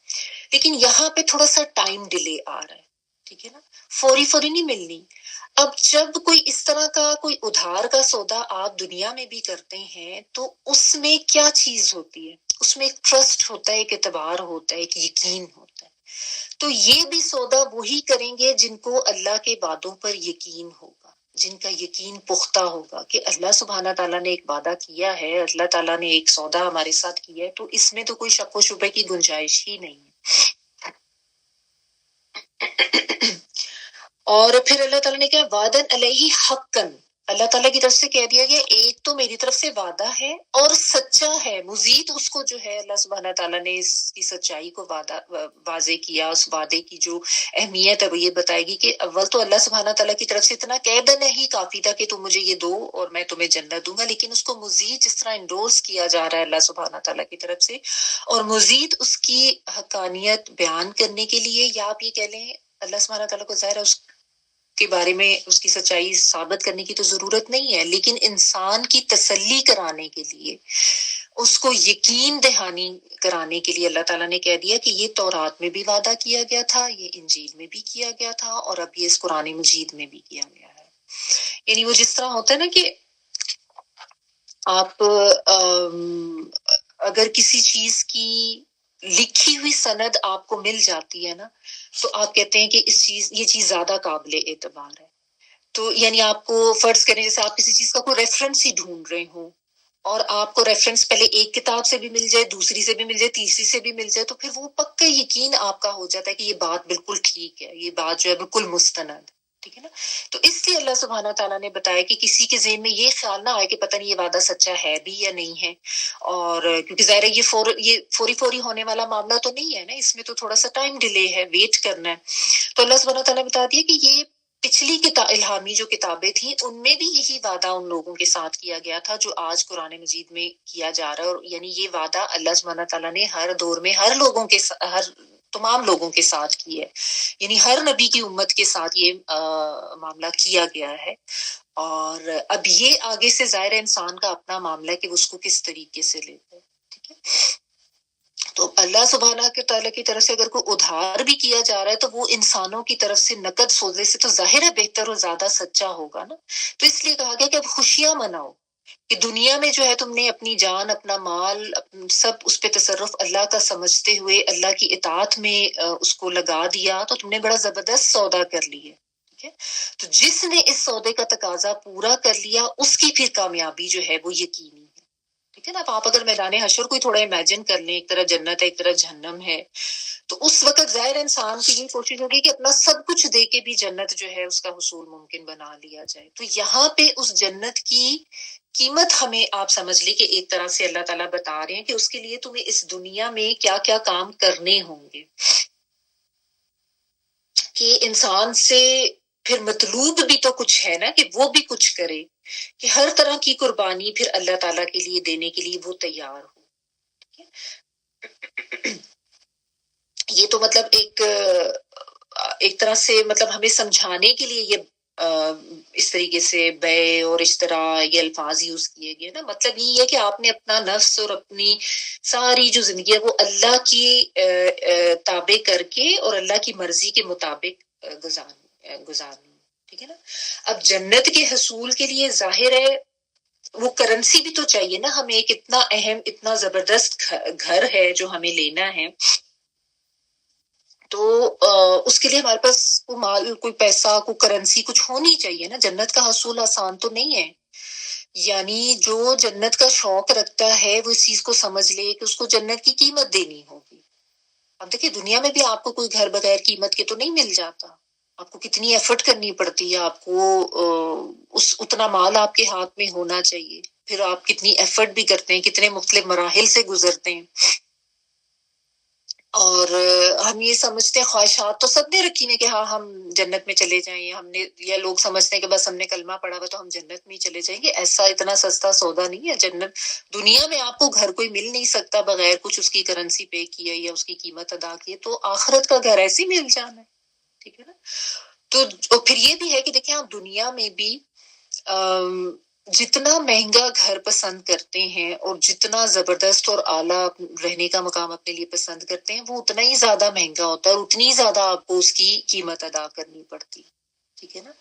لیکن یہاں پہ تھوڑا سا ٹائم ڈیلے آ رہا ہے. ٹھیک ہے نا. فوری نہیں ملنی. اب جب کوئی اس طرح کا کوئی ادھار کا سودا آپ دنیا میں بھی کرتے ہیں تو اس میں کیا چیز ہوتی ہے؟ اس میں ایک ٹرسٹ ہوتا ہے، ایک اعتبار ہوتا ہے، ایک یقین ہوتا ہے. تو یہ بھی سودا وہی کریں گے جن کو اللہ کے وعدوں پر یقین ہوگا، جن کا یقین پختہ ہوگا کہ اللہ سبحانہ تعالیٰ نے ایک وعدہ کیا ہے، اللہ تعالیٰ نے ایک سودا ہمارے ساتھ کیا ہے، تو اس میں تو کوئی شک و شبہ کی گنجائش ہی نہیں ہے. اور پھر اللہ تعالیٰ نے کہا وعدن علیہ حقن، اللہ تعالیٰ کی طرف سے کہہ دیا گیا ایک تو میری طرف سے وعدہ ہے اور سچا ہے. مزید اس کو جو ہے اللہ سبحانہ تعالیٰ نے اس کی سچائی کو واضح کیا. اس وعدے کی جو اہمیت ہے وہ یہ بتائے گی کہ اول تو اللہ سبحانہ تعالیٰ کی طرف سے اتنا کہہ دینا ہی کافی تھا کہ تم مجھے یہ دو اور میں تمہیں جنت دوں گا، لیکن اس کو مزید جس طرح انڈورس کیا جا رہا ہے اللہ سبحانہ تعالیٰ کی طرف سے، اور مزید اس کی حقانیت بیان کرنے کے لیے، یا آپ یہ کہہ لیں اللہ سبحانہ تعالیٰ کو ظاہر ہے اس کے بارے میں اس کی سچائی ثابت کرنے کی تو ضرورت نہیں ہے، لیکن انسان کی تسلی کرانے کے لیے، اس کو یقین دہانی کرانے کے لیے اللہ تعالیٰ نے کہہ دیا کہ یہ تورات میں بھی وعدہ کیا گیا تھا، یہ انجیل میں بھی کیا گیا تھا، اور اب یہ اس قرآن مجید میں بھی کیا گیا ہے. یعنی وہ جس طرح ہوتا ہے نا کہ آپ اگر کسی چیز کی لکھی ہوئی سند آپ کو مل جاتی ہے نا، تو آپ کہتے ہیں کہ یہ چیز زیادہ قابل اعتبار ہے. تو یعنی آپ کو فرض کریں جیسے آپ کسی چیز کا کوئی ریفرنس ہی ڈھونڈ رہے ہوں، اور آپ کو ریفرنس پہلے ایک کتاب سے بھی مل جائے، دوسری سے بھی مل جائے، تیسری سے بھی مل جائے، تو پھر وہ پکا یقین آپ کا ہو جاتا ہے کہ یہ بات بالکل ٹھیک ہے، یہ بات جو ہے بالکل مستند. ٹھیک ہے نا. تو اس لیے اللہ سبحانہ تعالیٰ نے بتایا کہ کسی کے ذہن میں یہ خیال نہ آئے کہ پتہ نہیں یہ وعدہ سچا ہے بھی یا نہیں ہے، اور کیونکہ ظاہر ہے یہ فوری ہونے والا معاملہ تو نہیں ہے نا، اس میں تو تھوڑا سا ٹائم ڈیلے ہے، ویٹ کرنا ہے. تو اللہ سبحانہ تعالیٰ نے بتا دیا کہ یہ پچھلی الہامی جو کتابیں تھیں ان میں بھی یہی وعدہ ان لوگوں کے ساتھ کیا گیا تھا جو آج قرآن مجید میں کیا جا رہا ہے. اور یعنی یہ وعدہ اللہ سبحانہ تعالیٰ نے ہر دور میں تمام لوگوں کے ساتھ کی ہے، یعنی ہر نبی کی امت کے ساتھ یہ معاملہ کیا گیا ہے. اور اب یہ آگے سے ظاہر انسان کا اپنا معاملہ ہے کہ وہ اس کو کس طریقے سے لیتا ہے. ٹھیک ہے. تو تو اللہ سبحانہ کے تعالیٰ کی طرف سے اگر کوئی ادھار بھی کیا جا رہا ہے تو وہ انسانوں کی طرف سے نقد سودے سے تو ظاہر ہے بہتر اور زیادہ سچا ہوگا نا. تو اس لیے کہا گیا کہ اب خوشیاں مناؤ کہ دنیا میں جو ہے تم نے اپنی جان اپنا مال سب اس پہ تصرف اللہ کا سمجھتے ہوئے اللہ کی اطاعت میں اس کو لگا دیا تو تم نے بڑا زبردست سودا کر لی ہے. ٹھیک ہے. تو جس نے اس سودے کا تقاضا پورا کر لیا اس کی پھر کامیابی جو ہے وہ یقینی ہے. ٹھیک ہے نا. آپ اگر میدان حشر کوئی تھوڑا امیجن کر لیں، ایک طرف جنت ہے ایک طرف جہنم ہے، تو اس وقت ظاہر انسان کی یہ کوشش ہوگی کہ اپنا سب کچھ دے کے بھی جنت جو ہے اس کا حصول ممکن بنا لیا جائے. تو یہاں پہ اس جنت کی قیمت ہمیں آپ سمجھ لیں کہ ایک طرح سے اللہ تعالیٰ بتا رہے ہیں کہ اس کے لیے تمہیں اس دنیا میں کیا کیا کام کرنے ہوں گے، کہ انسان سے پھر مطلوب بھی تو کچھ ہے نا کہ وہ بھی کچھ کرے، کہ ہر طرح کی قربانی پھر اللہ تعالیٰ کے لیے دینے کے لیے وہ تیار ہو. یہ تو مطلب ایک طرح سے مطلب ہمیں سمجھانے کے لیے یہ اس طریقے سے بے اور اشترا یہ الفاظ یوز کیے گئے نا. مطلب یہ ہے کہ آپ نے اپنا نفس اور اپنی ساری جو زندگی ہے وہ اللہ کی تابع کر کے اور اللہ کی مرضی کے مطابق گزارنی. ٹھیک ہے نا. اب جنت کے حصول کے لیے ظاہر ہے وہ کرنسی بھی تو چاہیے نا ہمیں. ایک اتنا اہم اتنا زبردست گھر ہے جو ہمیں لینا ہے، تو اس کے لیے ہمارے پاس کوئی مال کوئی پیسہ کوئی کرنسی کچھ ہونی چاہیے نا. جنت کا حصول آسان تو نہیں ہے. یعنی جو جنت کا شوق رکھتا ہے وہ اس چیز کو سمجھ لے کہ اس کو جنت کی قیمت دینی ہوگی. اب دیکھیے دنیا میں بھی آپ کو کوئی گھر بغیر قیمت کے تو نہیں مل جاتا. آپ کو کتنی ایفرٹ کرنی پڑتی ہے، آپ کو اتنا مال آپ کے ہاتھ میں ہونا چاہیے، پھر آپ کتنی ایفرٹ بھی کرتے ہیں، کتنے مختلف مراحل سے گزرتے ہیں. اور ہم یہ سمجھتے ہیں خواہشات تو سب نے رکھی نے کہ ہاں ہم جنت میں چلے جائیں، ہم نے یا لوگ سمجھتے ہیں کہ بس ہم نے کلمہ پڑھا ہوا تو ہم جنت میں ہی چلے جائیں گے. ایسا اتنا سستا سودا نہیں ہے جنت. دنیا میں آپ کو گھر کوئی مل نہیں سکتا بغیر کچھ اس کی کرنسی پے کیا یا اس کی قیمت ادا کی. تو آخرت کا گھر ایسے ہی مل جانا ہے. ٹھیک ہے نا. تو پھر یہ بھی ہے کہ دیکھیں آپ دنیا میں بھی جتنا مہنگا گھر پسند کرتے ہیں اور جتنا زبردست اور اعلیٰ رہنے کا مقام اپنے لیے پسند کرتے ہیں وہ اتنا ہی زیادہ مہنگا ہوتا ہے اور اتنی زیادہ آپ کو اس کی قیمت ادا کرنی پڑتی. ٹھیک ہے نا.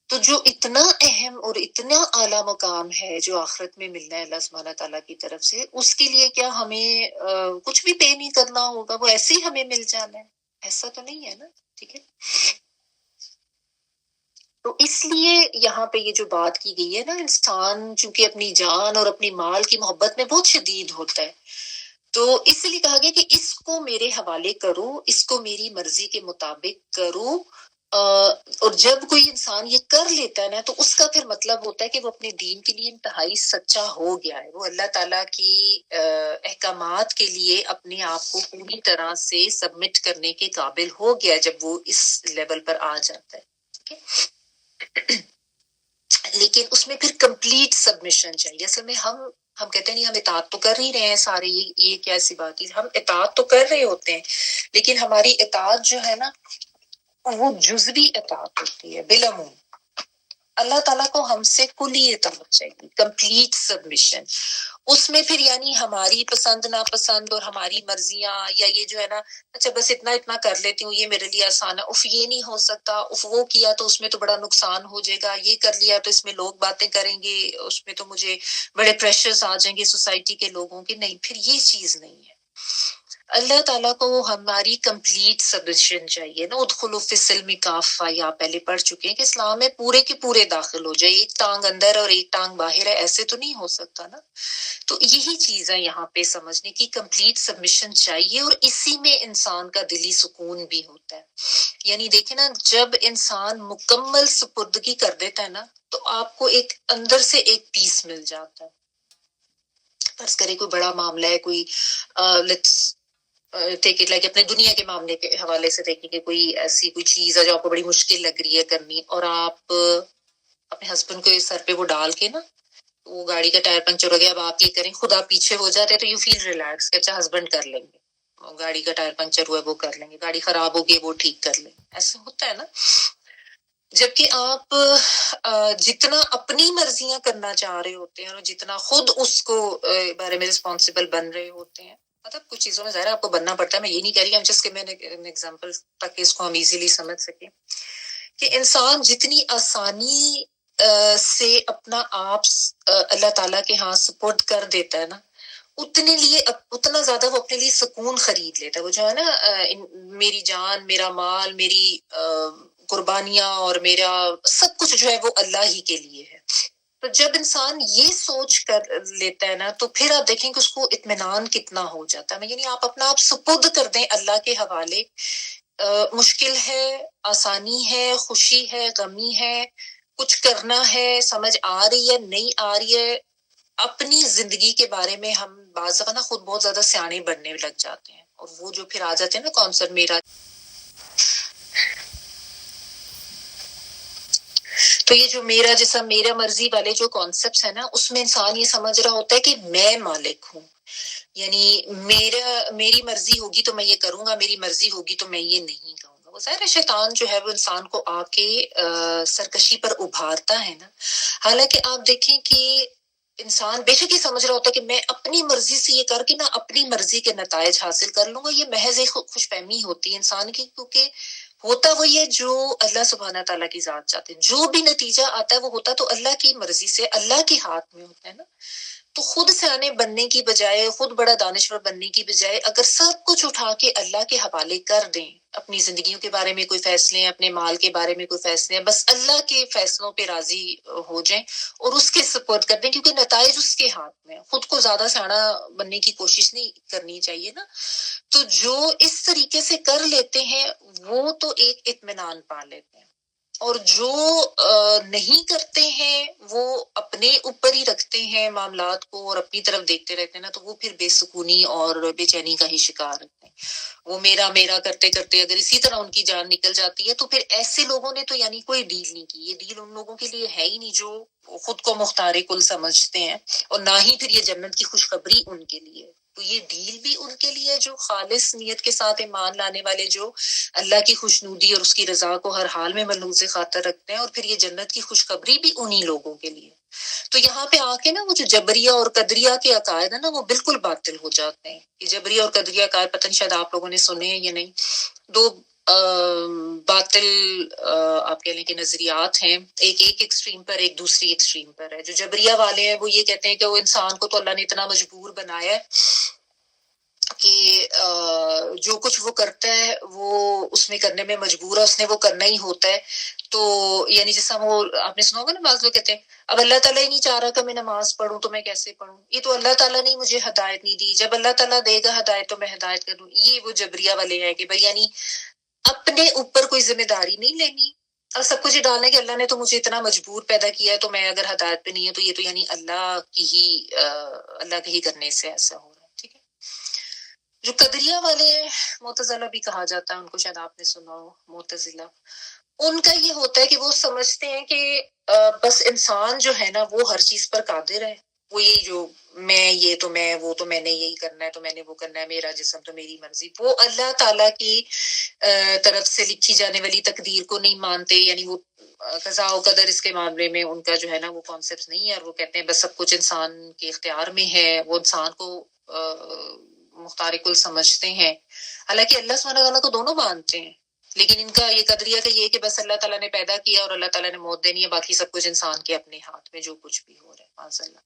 تو جو اتنا اہم اور اتنا اعلیٰ مقام ہے جو آخرت میں ملنا ہے اللہ سبحانہ تعالیٰ کی طرف سے، اس کے لیے کیا ہمیں کچھ بھی پے نہیں کرنا ہوگا، وہ ایسے ہی ہمیں مل جانا ہے؟ ایسا تو نہیں ہے نا. ٹھیک ہے. تو اس لیے یہاں پہ یہ جو بات کی گئی ہے نا، انسان چونکہ اپنی جان اور اپنی مال کی محبت میں بہت شدید ہوتا ہے، تو اس لیے کہا گیا کہ اس کو میرے حوالے کرو، اس کو میری مرضی کے مطابق کرو. اور جب کوئی انسان یہ کر لیتا ہے نا تو اس کا پھر مطلب ہوتا ہے کہ وہ اپنے دین کے لیے انتہائی سچا ہو گیا ہے. وہ اللہ تعالیٰ کی احکامات کے لیے اپنے آپ کو پوری طرح سے سبمٹ کرنے کے قابل ہو گیا جب وہ اس لیول پر آ جاتا ہے. ٹھیک ہے. لیکن اس میں پھر کمپلیٹ سبمیشن چاہیے. اصل میں ہم کہتے ہیں نہیں ہم اطاعت تو کر ہی رہے ہیں سارے، یہ کیا سی بات ہے. ہم اطاعت تو کر رہے ہوتے ہیں لیکن ہماری اطاعت جو ہے نا وہ جزوی اطاعت ہوتی ہے بالعموم. اللہ تعالیٰ کو ہم سے کلی اطاعت چاہیے، کمپلیٹ سبمیشن. اس میں پھر یعنی ہماری پسند ناپسند اور ہماری مرضیاں یا یہ جو ہے نا اچھا بس اتنا کر لیتی ہوں یہ میرے لیے آسان ہے، اف یہ نہیں ہو سکتا، اف وہ کیا تو اس میں تو بڑا نقصان ہو جائے گا، یہ کر لیا تو اس میں لوگ باتیں کریں گے، اس میں تو مجھے بڑے پریشرز آ جائیں گے سوسائٹی کے لوگوں کے. نہیں، پھر یہ چیز نہیں ہے. اللہ تعالیٰ کو ہماری کمپلیٹ سبمیشن چاہیے نا. ادخلوا فی السلم کافہ، یہ آپ پہلے پڑھ چکے ہیں کہ اسلام میں پورے کے پورے داخل ہو جائے. ایک ٹانگ اندر اور ایک ٹانگ باہر ہے، ایسے تو نہیں ہو سکتا نا. تو یہی چیز ہے یہاں پہ سمجھنے کی، کمپلیٹ سبمیشن چاہیے اور اسی میں انسان کا دلی سکون بھی ہوتا ہے. یعنی دیکھیں نا جب انسان مکمل سپردگی کر دیتا ہے نا تو آپ کو ایک اندر سے ایک پیس مل جاتا ہے. فرض کرے کوئی بڑا معاملہ ہے، کوئی ٹیک اٹ لائک اپنے دنیا کے معاملے کے حوالے سے دیکھیں کہ کوئی ایسی کوئی چیز ہے جو آپ کو بڑی مشکل لگ رہی ہے کرنی، اور آپ اپنے ہسبینڈ کو سر پہ وہ ڈال کے نا وہ گاڑی کا ٹائر پنکچر ہو گیا اب آپ یہ کریں، خود آپ پیچھے ہو جاتے ہیں تو یو فیل ریلیکس کہ اچھا ہسبینڈ کر لیں گے، گاڑی کا ٹائر پنکچر ہوا ہے وہ کر لیں گے، گاڑی خراب ہوگی وہ ٹھیک کر لیں گے. ایسا ہوتا ہے نا. جبکہ آپ جتنا اپنی مرضیاں کرنا چاہ رہے ہوتے ہیں اور جتنا خود اس کو بارے میں رسپانسبل بن رہے ہوتے ہیں مطلب کچھ چیزوں میں ظاہر آپ کو بننا پڑتا ہے. میں یہ نہیں کہہ رہی ہم جسٹ میں ایگزامپل تاکہ اس کو ہم ایزیلی سمجھ سکیں کہ انسان جتنی آسانی سے اپنا آپ اللہ تعالیٰ کے ہاں سپورٹ کر دیتا ہے نا, اتنا زیادہ وہ اپنے لیے سکون خرید لیتا ہے. وہ جو ہے نا میری جان, میرا مال, میری قربانیاں اور میرا سب کچھ جو ہے وہ اللہ ہی کے لیے ہے. تو جب انسان یہ سوچ کر لیتا ہے نا تو پھر آپ دیکھیں کہ اس کو اطمینان کتنا ہو جاتا ہے. یعنی آپ اپنا آپ سپرد کر دیں اللہ کے حوالے. مشکل ہے, آسانی ہے, خوشی ہے, غمی ہے, کچھ کرنا ہے, سمجھ آ رہی ہے, نہیں آ رہی ہے. اپنی زندگی کے بارے میں ہم بعض دفعہ نا خود بہت زیادہ سیانے بننے لگ جاتے ہیں, اور وہ جو پھر آ جاتے ہیں نا کانسرٹ میرا. تو یہ جو میرا جیسا میرا مرضی والے جو کانسیپٹس ہیں نا, اس میں انسان یہ سمجھ رہا ہوتا ہے کہ میں مالک ہوں. یعنی میری مرضی ہوگی تو میں یہ کروں گا, میری مرضی ہوگی تو میں یہ نہیں کروں گا. وہ ظاہر شیطان جو ہے وہ انسان کو آ کے سرکشی پر ابھارتا ہے نا. حالانکہ آپ دیکھیں کہ انسان بے شک یہ سمجھ رہا ہوتا ہے کہ میں اپنی مرضی سے یہ کر کے نا اپنی مرضی کے نتائج حاصل کر لوں گا. یہ محض ایک خوش فہمی ہوتی ہے انسان کی, کیونکہ ہوتا وہی ہے جو اللہ سبحانہ تعالیٰ کی ذات چاہتے ہیں. جو بھی نتیجہ آتا ہے وہ ہوتا تو اللہ کی مرضی سے, اللہ کے ہاتھ میں ہوتا ہے نا. تو خود سیانے بننے کی بجائے, خود بڑا دانشور بننے کی بجائے, اگر سب کچھ اٹھا کے اللہ کے حوالے کر دیں, اپنی زندگیوں کے بارے میں کوئی فیصلے, اپنے مال کے بارے میں کوئی فیصلے, بس اللہ کے فیصلوں پہ راضی ہو جائیں اور اس کے سپورٹ کر دیں, کیونکہ نتائج اس کے ہاتھ میں. خود کو زیادہ سیانا بننے کی کوشش نہیں کرنی چاہیے نا. تو جو اس طریقے سے کر لیتے ہیں وہ تو ایک اطمینان پا لیتے ہیں, اور جو نہیں کرتے ہیں وہ اپنے اوپر ہی رکھتے ہیں معاملات کو اور اپنی طرف دیکھتے رہتے ہیں نا, تو وہ پھر بے سکونی اور بے چینی کا ہی شکار رہتے ہیں. وہ میرا میرا کرتے کرتے اگر اسی طرح ان کی جان نکل جاتی ہے تو پھر ایسے لوگوں نے تو یعنی کوئی ڈیل نہیں کی. یہ ڈیل ان لوگوں کے لیے ہے ہی نہیں جو خود کو مختار کل سمجھتے ہیں, اور نہ ہی پھر یہ جنت کی خوشخبری ان کے لیے. تو یہ ڈیل بھی ان کے لیے جو خالص نیت کے ساتھ ایمان لانے والے, جو اللہ کی خوشنودی اور اس کی رضا کو ہر حال میں ملحوظ خاطر رکھتے ہیں, اور پھر یہ جنت کی خوشخبری بھی انہی لوگوں کے لیے. تو یہاں پہ آ کے نا وہ جو جبریہ اور قدریہ کے عقائد ہیں نا, وہ بالکل باطل ہو جاتے ہیں. یہ جبریہ اور قدریہ عقائد پتہ نہیں شاید آپ لوگوں نے سنے ہیں یا نہیں. دو باطل آپ کہہ لیں کہ نظریات ہیں, ایک ایکسٹریم پر, ایک دوسری ایکسٹریم پر ہے. جو جبریہ والے ہیں وہ یہ کہتے ہیں کہ وہ انسان کو تو اللہ نے اتنا مجبور بنایا ہے کہ جو کچھ وہ کرتا ہے وہ اس میں کرنے میں مجبور ہے, اس نے وہ کرنا ہی ہوتا ہے. تو یعنی جیسا وہ آپ نے سنا ہوگا نا, بعض لوگ کہتے ہیں اب اللہ تعالیٰ ہی نہیں چاہ رہا کہ میں نماز پڑھوں تو میں کیسے پڑھوں, یہ تو اللہ تعالیٰ نے مجھے ہدایت نہیں دی, جب اللہ تعالیٰ دے گا ہدایت تو میں ہدایت کر دوں. یہ وہ جبریہ والے ہیں کہ بھائی یعنی اپنے اوپر کوئی ذمہ داری نہیں لینی, اور سب کچھ یہ ڈالنا کہ اللہ نے تو مجھے اتنا مجبور پیدا کیا ہے, تو میں اگر ہدایت پہ نہیں ہے تو یہ تو یعنی اللہ کے ہی کرنے سے ایسا ہو رہا ہے. ٹھیک ہے. جو قدریہ والے معتزلہ بھی کہا جاتا ہے ان کو, شاید آپ نے سنا ہو معتزلہ. ان کا یہ ہوتا ہے کہ وہ سمجھتے ہیں کہ بس انسان جو ہے نا وہ ہر چیز پر قادر ہے. وہ یہ جو میں یہ تو میں, وہ تو میں نے یہی کرنا ہے تو میں نے وہ کرنا ہے, میرا جسم تو میری مرضی. وہ اللہ تعالیٰ کی طرف سے لکھی جانے والی تقدیر کو نہیں مانتے. یعنی وہ قضاء و قدر اس کے معاملے میں ان کا جو ہے نا وہ کانسیپٹ نہیں ہے, اور وہ کہتے ہیں بس سب کچھ انسان کے اختیار میں ہے. وہ انسان کو مختار کل سمجھتے ہیں, حالانکہ اللہ سبحانہ تعالیٰ کو دونوں مانتے ہیں. لیکن ان کا یہ قدریہ کا یہ کہ بس اللہ تعالیٰ نے پیدا کیا اور اللہ تعالیٰ نے موت دینی ہے, باقی سب کچھ انسان کے اپنے ہاتھ میں, جو کچھ بھی ہو رہا ہے. معاذ اللہ.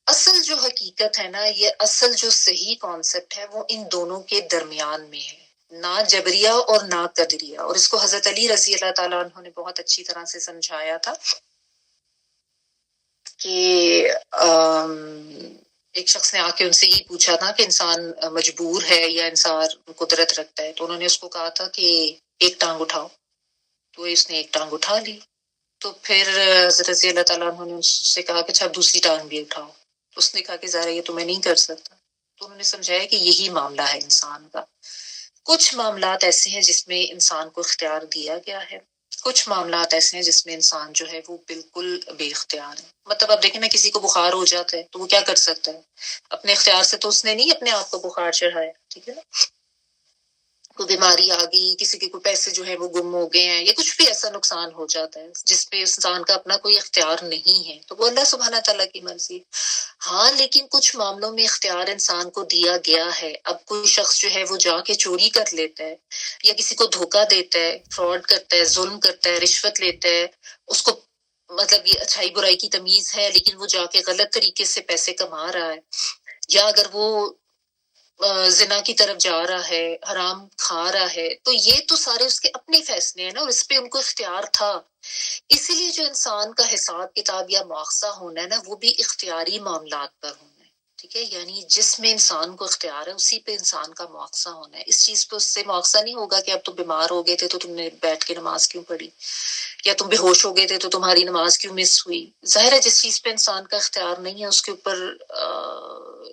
اصل جو حقیقت ہے نا, یہ اصل جو صحیح کانسیپٹ ہے وہ ان دونوں کے درمیان میں ہے, نہ جبریہ اور نہ قدریہ. اور اس کو حضرت علی رضی اللہ تعالیٰ عنہ نے بہت اچھی طرح سے سمجھایا تھا کہ ایک شخص نے آ کے ان سے یہ پوچھا تھا کہ انسان مجبور ہے یا انسان قدرت رکھتا ہے, تو انہوں نے اس کو کہا تھا کہ ایک ٹانگ اٹھاؤ. تو اس نے ایک ٹانگ اٹھا لی. تو پھر حضرت رضی اللہ تعالیٰ عنہ نے اس سے کہا کہ اچھا دوسری ٹانگ بھی اٹھاؤ. تو اس نے کہا کہ ظاہر یہ تو میں نہیں کر سکتا. تو انہوں نے سمجھایا کہ یہی معاملہ ہے انسان کا. کچھ معاملات ایسے ہیں جس میں انسان کو اختیار دیا گیا ہے, کچھ معاملات ایسے ہیں جس میں انسان جو ہے وہ بالکل بے اختیار ہے. مطلب اب دیکھیں نا, کسی کو بخار ہو جاتا ہے تو وہ کیا کر سکتا ہے, اپنے اختیار سے تو اس نے نہیں اپنے آپ کو بخار چڑھایا. ٹھیک ہے نا. کوئی بیماری آ گئی، کسی کے کوئی پیسے جو ہے وہ گم ہو گئے ہیں، یا کچھ بھی ایسا نقصان ہو جاتا ہے جس پہ انسان کا اپنا کوئی اختیار نہیں ہے، تو وہ اللہ سبحانہ تعالیٰ کی مرضی۔ ہاں لیکن کچھ معاملوں میں اختیار انسان کو دیا گیا ہے۔ اب کوئی شخص جو ہے وہ جا کے چوری کر لیتا ہے، یا کسی کو دھوکہ دیتا ہے، فراڈ کرتا ہے، ظلم کرتا ہے، رشوت لیتا ہے، اس کو مطلب یہ اچھائی برائی کی تمیز ہے لیکن وہ جا کے غلط طریقے سے پیسے کما رہا ہے، یا اگر وہ زنا کی طرف جا رہا ہے، حرام کھا رہا ہے، تو یہ تو سارے اس کے اپنے فیصلے ہیں نا، اور اس پہ ان کو اختیار تھا۔ اسی لیے جو انسان کا حساب کتاب یا مواخذہ ہونا ہے نا، وہ بھی اختیاری معاملات پر ہونا ہے، ٹھیک ہے؟ یعنی جس میں انسان کو اختیار ہے اسی پہ انسان کا مواخذہ ہونا ہے۔ اس چیز پہ اس سے مواخذہ نہیں ہوگا کہ اب تم بیمار ہو گئے تھے تو تم نے بیٹھ کے نماز کیوں پڑھی، یا تم بے ہوش ہو گئے تھے تو تمہاری نماز کیوں مس ہوئی۔ ظاہر ہے جس چیز پہ انسان کا اختیار نہیں ہے اس کے اوپر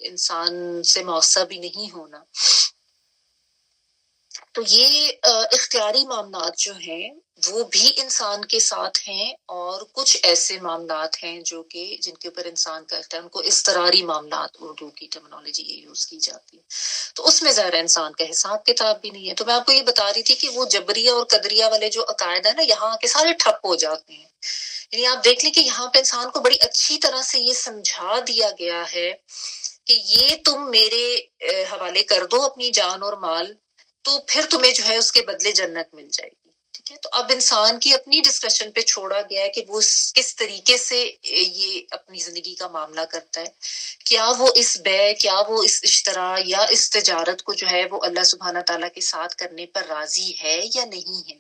انسان سے مواخذہ بھی نہیں ہونا۔ تو یہ اختیاری معاملات جو ہیں وہ بھی انسان کے ساتھ ہیں، اور کچھ ایسے معاملات ہیں جو کہ جن کے اوپر انسان کا اختیار، ان کو اضطراری معاملات اردو کی ٹرمینالوجی یہ یوز کی جاتی ہے، تو اس میں ظاہر انسان کا حساب کتاب بھی نہیں ہے۔ تو میں آپ کو یہ بتا رہی تھی کہ وہ جبریہ اور قدریہ والے جو عقائد ہیں نا، یہاں کے سارے ٹھپ ہو جاتے ہیں۔ یعنی آپ دیکھ لیں کہ یہاں پہ انسان کو بڑی اچھی طرح سے یہ سمجھا دیا گیا ہے کہ یہ تم میرے حوالے کر دو اپنی جان اور مال، تو پھر تمہیں جو ہے اس کے بدلے جنت مل جائے گی، ٹھیک ہے؟ تو اب انسان کی اپنی ڈسکشن پہ چھوڑا گیا ہے کہ وہ کس طریقے سے یہ اپنی زندگی کا معاملہ کرتا ہے، کیا وہ اس بے، کیا وہ اس اشترا یا اس تجارت کو جو ہے وہ اللہ سبحانہ تعالیٰ کے ساتھ کرنے پر راضی ہے یا نہیں ہے،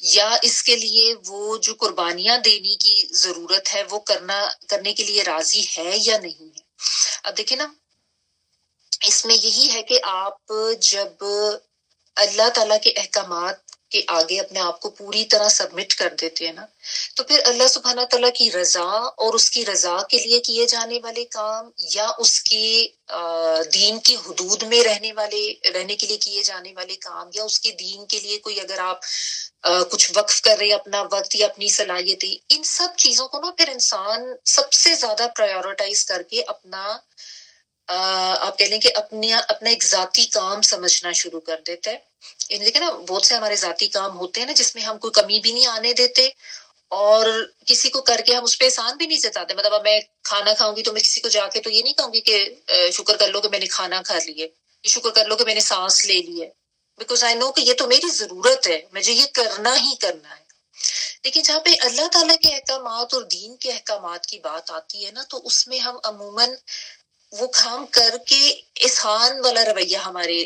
یا اس کے لیے وہ جو قربانیاں دینے کی ضرورت ہے وہ کرنے کے لیے راضی ہے یا نہیں ہے۔ اب دیکھیں نا، اس میں یہی ہے کہ آپ جب اللہ تعالیٰ کے احکامات کے آگے اپنے آپ کو پوری طرح سبمٹ کر دیتے ہیں نا، تو پھر اللہ سبحانہ تعالیٰ کی رضا اور اس کی رضا کے لیے کیے جانے والے کام، یا اس کی دین کی حدود میں رہنے کے لیے کیے جانے والے کام، یا اس کے دین کے لیے کوئی اگر آپ کچھ وقف کر رہے ہیں اپنا وقت یا اپنی صلاحیتیں، ان سب چیزوں کو نا پھر انسان سب سے زیادہ پرائیورٹائز کر کے اپنا آپ کہہ لیں کہ اپنا ایک ذاتی کام سمجھنا شروع کر دیتا ہے۔ یعنی دیکھیں نا، بہت سے ہمارے ذاتی کام ہوتے ہیں نا جس میں ہم کوئی کمی بھی نہیں آنے دیتے، اور کسی کو کر کے ہم اس پہ احسان بھی نہیں جتاتے۔ مطلب اب میں کھانا کھاؤں گی تو میں کسی کو جا کے تو یہ نہیں کہوں گی کہ شکر کر لو کہ میں نے کھانا کھا لیے، شکر کر لو کہ میں نے سانس لے لی ہے، بیکاز آئی نو کہ یہ تو میری ضرورت ہے، مجھے یہ کرنا ہی کرنا ہے۔ لیکن جہاں پہ اللہ تعالیٰ کے احکامات اور دین کے احکامات کی بات آتی ہے نا، تو اس میں ہم عموماً وہ کام کر کے احسان والا رویہ ہمارے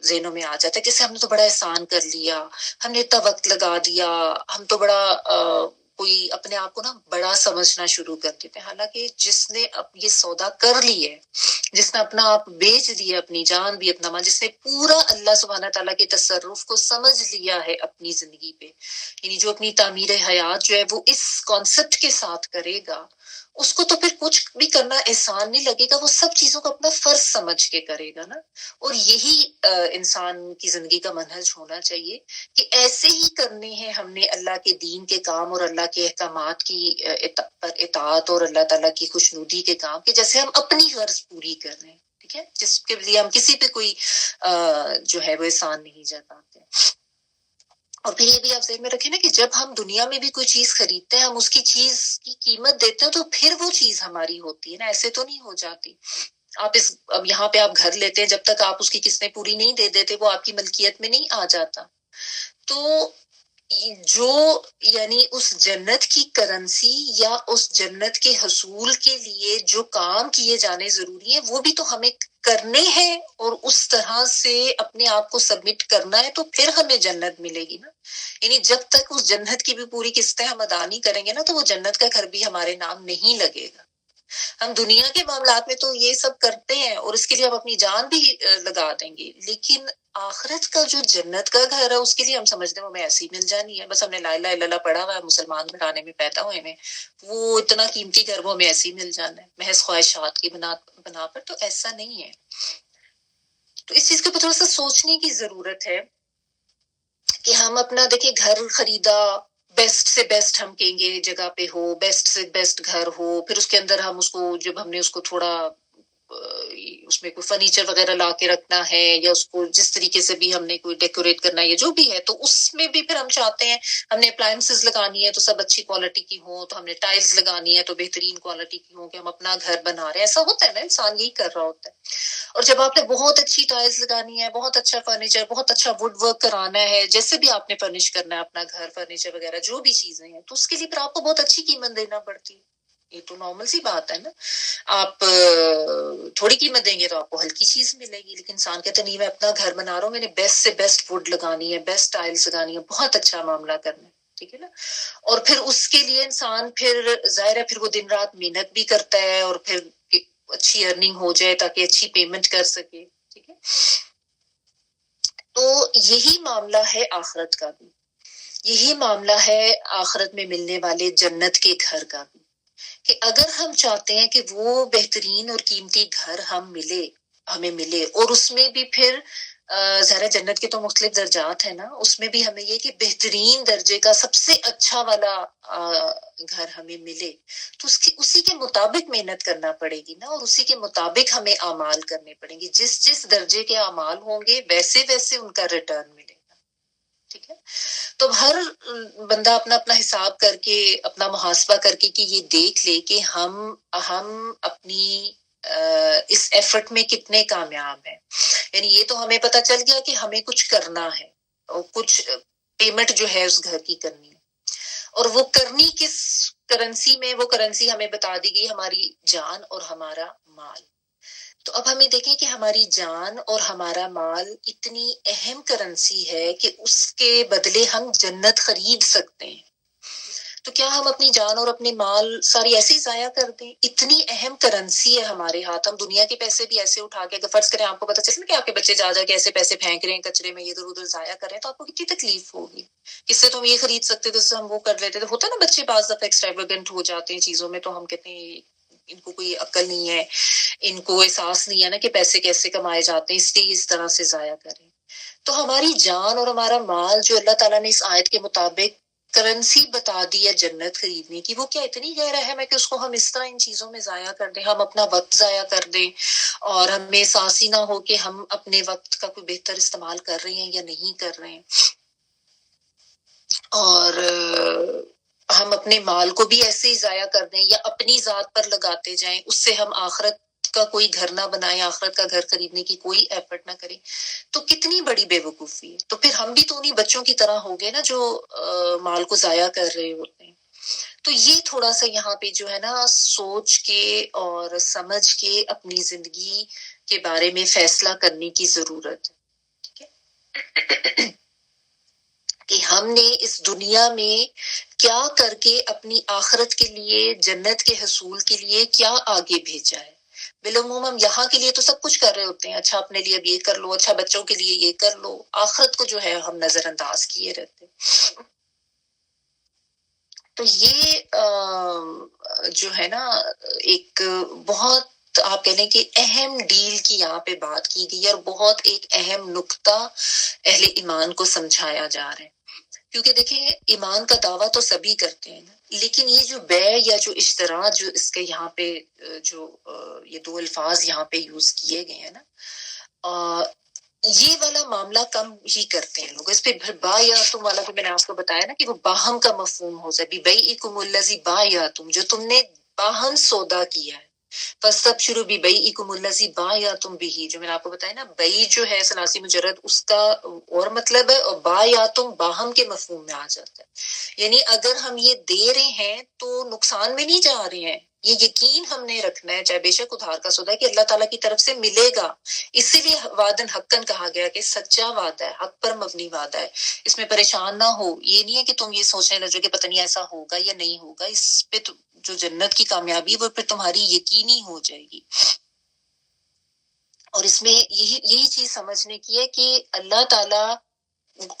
ذہنوں میں آ جاتا ہے، جیسے ہم نے تو بڑا احسان کر لیا، ہم نے اتنا وقت لگا دیا، ہم تو بڑا کوئی اپنے آپ کو نا بڑا سمجھنا شروع کر دیتے ہیں۔ حالانکہ جس نے اب یہ سودا کر لی ہے، جس نے اپنا آپ بیچ دیا، اپنی جان بھی اپنا مال، جس نے پورا اللہ سبحانہ تعالیٰ کے تصرف کو سمجھ لیا ہے اپنی زندگی پہ، یعنی جو اپنی تعمیر حیات جو ہے وہ اس کانسیپٹ کے ساتھ کرے گا، اس کو تو پھر کچھ بھی کرنا احسان نہیں لگے گا، وہ سب چیزوں کو اپنا فرض سمجھ کے کرے گا نا۔ اور یہی انسان کی زندگی کا منہج ہونا چاہیے کہ ایسے ہی کرنے ہیں ہم نے اللہ کے دین کے کام اور اللہ کے احکامات کی پر اطاعت اور اللہ تعالیٰ کی خوشنودی کے کام، کہ جیسے ہم اپنی غرض پوری کر رہے ہیں، ٹھیک ہے، جس کے لیے ہم کسی پہ کوئی جو ہے وہ احسان نہیں جتاتے۔ اور پھر یہ بھی آپ ذہن میں رکھیں نا کہ جب ہم دنیا میں بھی کوئی چیز خریدتے ہیں، ہم اس کی چیز کی قیمت دیتے ہیں تو پھر وہ چیز ہماری ہوتی ہے نا، ایسے تو نہیں ہو جاتی۔ آپ اب یہاں پہ آپ گھر لیتے ہیں، جب تک آپ اس کی قسطیں پوری نہیں دے دیتے وہ آپ کی ملکیت میں نہیں آ جاتا۔ تو جو یعنی اس جنت کی کرنسی یا اس جنت کے حصول کے لیے جو کام کیے جانے ضروری ہیں وہ بھی تو ہمیں کرنے ہیں، اور اس طرح سے اپنے آپ کو سبمٹ کرنا ہے، تو پھر ہمیں جنت ملے گی نا۔ یعنی جب تک اس جنت کی بھی پوری قسطیں ہم ادا نہیں کریں گے نا، تو وہ جنت کا گھر بھی ہمارے نام نہیں لگے گا۔ ہم دنیا کے معاملات میں تو یہ سب کرتے ہیں اور اس کے لیے ہم اپنی جان بھی لگا دیں گے، لیکن آخرت کا جو جنت کا گھر ہے اس کے لیے ہم سمجھتے ہیں وہ ہمیں ایسی مل جانی ہے، بس ہم نے لا الہ الا اللہ پڑھا ہوا ہے، مسلمان گھرانے میں پیدا ہوئے ہیں، وہ اتنا قیمتی گھر وہ ہمیں ایسی مل جانا ہے محض خواہشات کی بنا پر۔ تو ایسا نہیں ہے۔ تو اس چیز کے اوپر تھوڑا سا سوچنے کی ضرورت ہے کہ ہم اپنا دیکھیں گھر خریدا، بیسٹ سے بیسٹ ہم کہیں گے جگہ پہ ہو، بیسٹ سے بیسٹ گھر ہو، پھر اس کے اندر ہم اس کو جب ہم نے اس کو تھوڑا اس میں کوئی فرنیچر وغیرہ لا کے رکھنا ہے یا اس کو جس طریقے سے بھی ہم نے کوئی ڈیکوریٹ کرنا ہے یا جو بھی ہے، تو اس میں بھی پھر ہم چاہتے ہیں ہم نے اپلائنسز لگانی ہے تو سب اچھی کوالٹی کی ہوں، تو ہم نے ٹائلز لگانی ہے تو بہترین کوالٹی کی ہوں کہ ہم اپنا گھر بنا رہے ہیں. ایسا ہوتا ہے نا، انسان یہی کر رہا ہوتا ہے. اور جب آپ نے بہت اچھی ٹائلز لگانی ہے، بہت اچھا فرنیچر، بہت اچھا وڈ ورک کرانا ہے، جیسے بھی آپ نے فرنش کرنا ہے اپنا گھر، فرنیچر وغیرہ جو بھی چیزیں ہیں، تو اس کے لیے پھر آپ کو بہت اچھی قیمت دینا پڑتی ہے. یہ تو نارمل سی بات ہے نا. آپ تھوڑی قیمت دیں گے تو آپ کو ہلکی چیز ملے گی. لیکن انسان کہتے نہیں، میں اپنا گھر بنا رہا ہوں، میں نے بیسٹ سے بیسٹ وڈ لگانی ہے، بیسٹ ٹائلز لگانی ہے، بہت اچھا معاملہ کرنا ہے. ٹھیک ہے نا. اور پھر اس کے لیے انسان پھر ظاہر ہے پھر وہ دن رات محنت بھی کرتا ہے اور پھر اچھی ارننگ ہو جائے تاکہ اچھی پیمنٹ کر سکے. ٹھیک ہے. تو یہی معاملہ ہے آخرت کا بھی، یہی معاملہ ہے آخرت میں ملنے والے جنت کے گھر کا بھی، کہ اگر ہم چاہتے ہیں کہ وہ بہترین اور قیمتی گھر ہمیں ملے اور اس میں بھی پھر ظاہر جنت کے تو مختلف درجات ہیں نا، اس میں بھی ہمیں یہ کہ بہترین درجے کا سب سے اچھا والا گھر ہمیں ملے، تو اسی کے مطابق محنت کرنا پڑے گی نا، اور اسی کے مطابق ہمیں اعمال کرنے پڑیں گے. جس درجے کے اعمال ہوں گے ویسے ان کا ریٹرن ملے گا. ٹھیک ہے. تو ہر بندہ اپنا اپنا حساب کر کے، اپنا محاسبہ کر کے کہ یہ دیکھ لے کہ ہم اپنی اس ایفرٹ میں کتنے کامیاب ہیں. یعنی یہ تو ہمیں پتہ چل گیا کہ ہمیں کچھ کرنا ہے اور کچھ پیمنٹ جو ہے اس گھر کی کرنی ہے، اور وہ کرنی کس کرنسی میں، وہ کرنسی ہمیں بتا دی گئی ہماری جان اور ہمارا مال. تو اب ہمیں دیکھیں کہ ہماری جان اور ہمارا مال اتنی اہم کرنسی ہے کہ اس کے بدلے ہم جنت خرید سکتے ہیں. تو کیا ہم اپنی جان اور اپنے مال ساری ایسے ہی ضائع کر دیں؟ اتنی اہم کرنسی ہے ہمارے ہاتھ. ہم دنیا کے پیسے بھی ایسے اٹھا کے، اگر فرض کریں آپ کو پتہ چلے نا کہ آپ کے بچے جا کے ایسے پیسے پھینک رہے ہیں کچرے میں، ادھر ادھر ضائع کر رہے ہیں، تو آپ کو کتنی تکلیف ہوگی. کس سے تو ہم یہ خرید سکتے تھے، اس سے ہم وہ کر لیتے تھے. ہوتا ہے نا بچے بعض دفعہ ایکسٹراویگنٹ ہو جاتے ہیں چیزوں میں، تو ہم کہتے ہیں ان کو کوئی عقل نہیں ہے، ان کو احساس نہیں ہے نا کہ پیسے کیسے کمائے جاتے ہیں، اس لیے اس طرح سے ضائع کریں. تو ہماری جان اور ہمارا مال جو اللہ تعالیٰ نے اس آیت کے مطابق کرنسی بتا دی ہے جنت خریدنے کی، وہ کیا اتنی غیر اہم ہے کہ اس کو ہم اس طرح ان چیزوں میں ضائع کر دیں، ہم اپنا وقت ضائع کر دیں اور ہمیں احساس ہی نہ ہو کہ ہم اپنے وقت کا کوئی بہتر استعمال کر رہے ہیں یا نہیں کر رہے ہیں. اور ہم اپنے مال کو بھی ایسے ہی ضائع کر دیں یا اپنی ذات پر لگاتے جائیں، اس سے ہم آخرت کا کوئی گھر نہ بنائیں، آخرت کا گھر خریدنے کی کوئی ایفرٹ نہ کریں، تو کتنی بڑی بے وقوفی ہے. تو پھر ہم بھی تو انہیں بچوں کی طرح ہو گئے نا جو مال کو ضائع کر رہے ہوتے ہیں. تو یہ تھوڑا سا یہاں پہ جو ہے نا سوچ کے اور سمجھ کے اپنی زندگی کے بارے میں فیصلہ کرنے کی ضرورت ہے. ٹھیک ہے. کہ ہم نے اس دنیا میں کیا کر کے اپنی آخرت کے لیے، جنت کے حصول کے لیے کیا آگے بھیجا ہے. بالعموم ہم یہاں کے لیے تو سب کچھ کر رہے ہوتے ہیں، اچھا اپنے لیے اب یہ کر لو، اچھا بچوں کے لیے یہ کر لو، آخرت کو جو ہے ہم نظر انداز کیے رہتے. تو یہ جو ہے نا ایک بہت آپ کہہ لیں کہ اہم ڈیل کی یہاں پہ بات کی گئی ہے، اور بہت ایک اہم نقطہ اہل ایمان کو سمجھایا جا رہا ہے. کیونکہ دیکھیں ایمان کا دعویٰ تو سبھی کرتے ہیں نا، لیکن یہ جو بیع یا جو اشترا جو اس کے یہاں پہ جو یہ دو الفاظ یہاں پہ یوز کیے گئے ہیں نا، یہ والا معاملہ کم ہی کرتے ہیں لوگ. اس پہ بایعتم والا بھی میں نے آپ کو بتایا نا کہ وہ باہم کا مفہوم ہو جائے، ببیعکم الذی بایعتم، جو تم نے باہم سودا کیا ہے. فاستبشروا ببیعکم الذی بایعتم بہ، جو میں نے آپ کو بتایا نا بیع جو ہے ثلاثی مجرد اس کا اور مطلب ہے، اور بایعتم باہم کے مفہوم میں آ جاتا ہے. یعنی اگر ہم یہ دے رہے ہیں تو نقصان میں نہیں جا رہے ہیں، یہ یقین ہم نے رکھنا ہے، چاہے بے شک ادھار کا سودا ہے کہ اللہ تعالیٰ کی طرف سے ملے گا. اسی لیے وعدن حقن کہا گیا کہ سچا وعدہ ہے، حق پر مبنی وعدہ ہے. اس میں پریشان نہ ہو. یہ نہیں ہے کہ تم یہ سوچنے لگو کہ پتہ نہیں ایسا ہوگا یا نہیں ہوگا. اس پہ جو جنت کی کامیابی وہ پھر تمہاری یقینی ہو جائے گی. اور اس میں یہی چیز سمجھنے کی ہے کہ اللہ تعالیٰ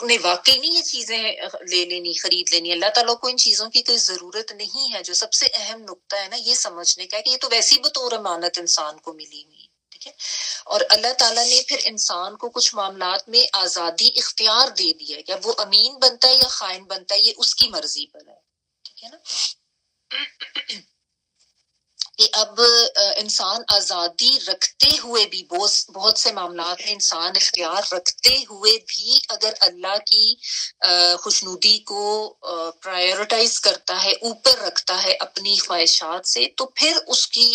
نے واقعی نہیں یہ چیزیں لے لینی، خرید لینی. اللہ تعالیٰ کو ان چیزوں کی کوئی ضرورت نہیں ہے. جو سب سے اہم نقطہ ہے نا یہ سمجھنے کا ہے کہ یہ تو ویسی بطور امانت انسان کو ملی ہوئی. ٹھیک ہے. اور اللہ تعالیٰ نے پھر انسان کو کچھ معاملات میں آزادی اختیار دے دی ہے کہ اب وہ امین بنتا ہے یا خائن بنتا ہے، یہ اس کی مرضی پر ہے. ٹھیک ہے نا. کہ اب انسان آزادی رکھتے ہوئے بھی بہت سے معاملات میں انسان اختیار رکھتے ہوئے بھی اگر اللہ کی خوشنودی کو پرائیورٹائز کرتا ہے، اوپر رکھتا ہے اپنی خواہشات سے، تو پھر اس کی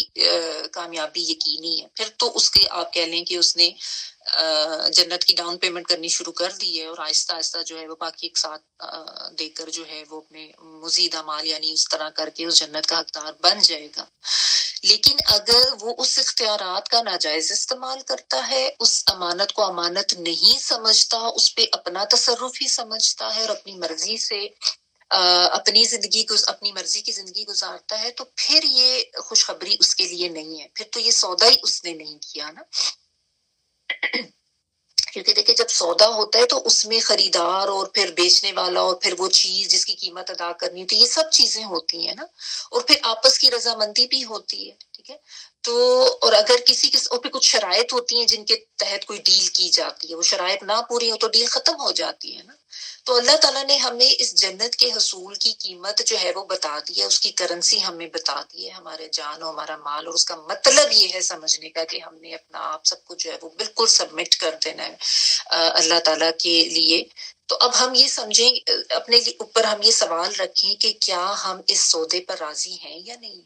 کامیابی یقینی ہے. پھر تو اس کے آپ کہہ لیں کہ اس نے جنت کی ڈاؤن پیمنٹ کرنی شروع کر دی ہے، اور آہستہ آہستہ جو ہے وہ باقی ایک ساتھ دے کر جو ہے وہ اپنے مزید اعمال یعنی اس طرح کر کے اس جنت کا حقدار بن جائے گا. لیکن اگر وہ اس اختیارات کا ناجائز استعمال کرتا ہے، اس امانت کو امانت نہیں سمجھتا، اس پہ اپنا تصرف ہی سمجھتا ہے اور اپنی مرضی سے اپنی مرضی کی زندگی گزارتا ہے، تو پھر یہ خوشخبری اس کے لیے نہیں ہے. پھر تو یہ سودا ہی اس نے نہیں کیا نا. کیونکہ دیکھیں جب سودا ہوتا ہے تو اس میں خریدار اور پھر بیچنے والا اور پھر وہ چیز جس کی قیمت ادا کرنی ہوتی ہے، یہ سب چیزیں ہوتی ہیں نا. اور پھر آپس کی رضامندی بھی ہوتی ہے. ٹھیک ہے. تو اور اگر کسی اور پہ کچھ شرائط ہوتی ہیں جن کے تحت کوئی ڈیل کی جاتی ہے، وہ شرائط نہ پوری ہو تو ڈیل ختم ہو جاتی ہے نا. تو اللہ تعالیٰ نے ہمیں اس جنت کے حصول کی قیمت جو ہے وہ بتا دی ہے، اس کی کرنسی ہمیں بتا دی ہے، ہمارے جان اور ہمارا مال. اور اس کا مطلب یہ ہے سمجھنے کا کہ ہم نے اپنا آپ سب کچھ جو ہے وہ بالکل سبمٹ کر دینا ہے اللہ تعالیٰ کے لیے. تو اب ہم یہ سمجھیں، اپنے اوپر ہم یہ سوال رکھیں کہ کیا ہم اس سودے پر راضی ہیں یا نہیں؟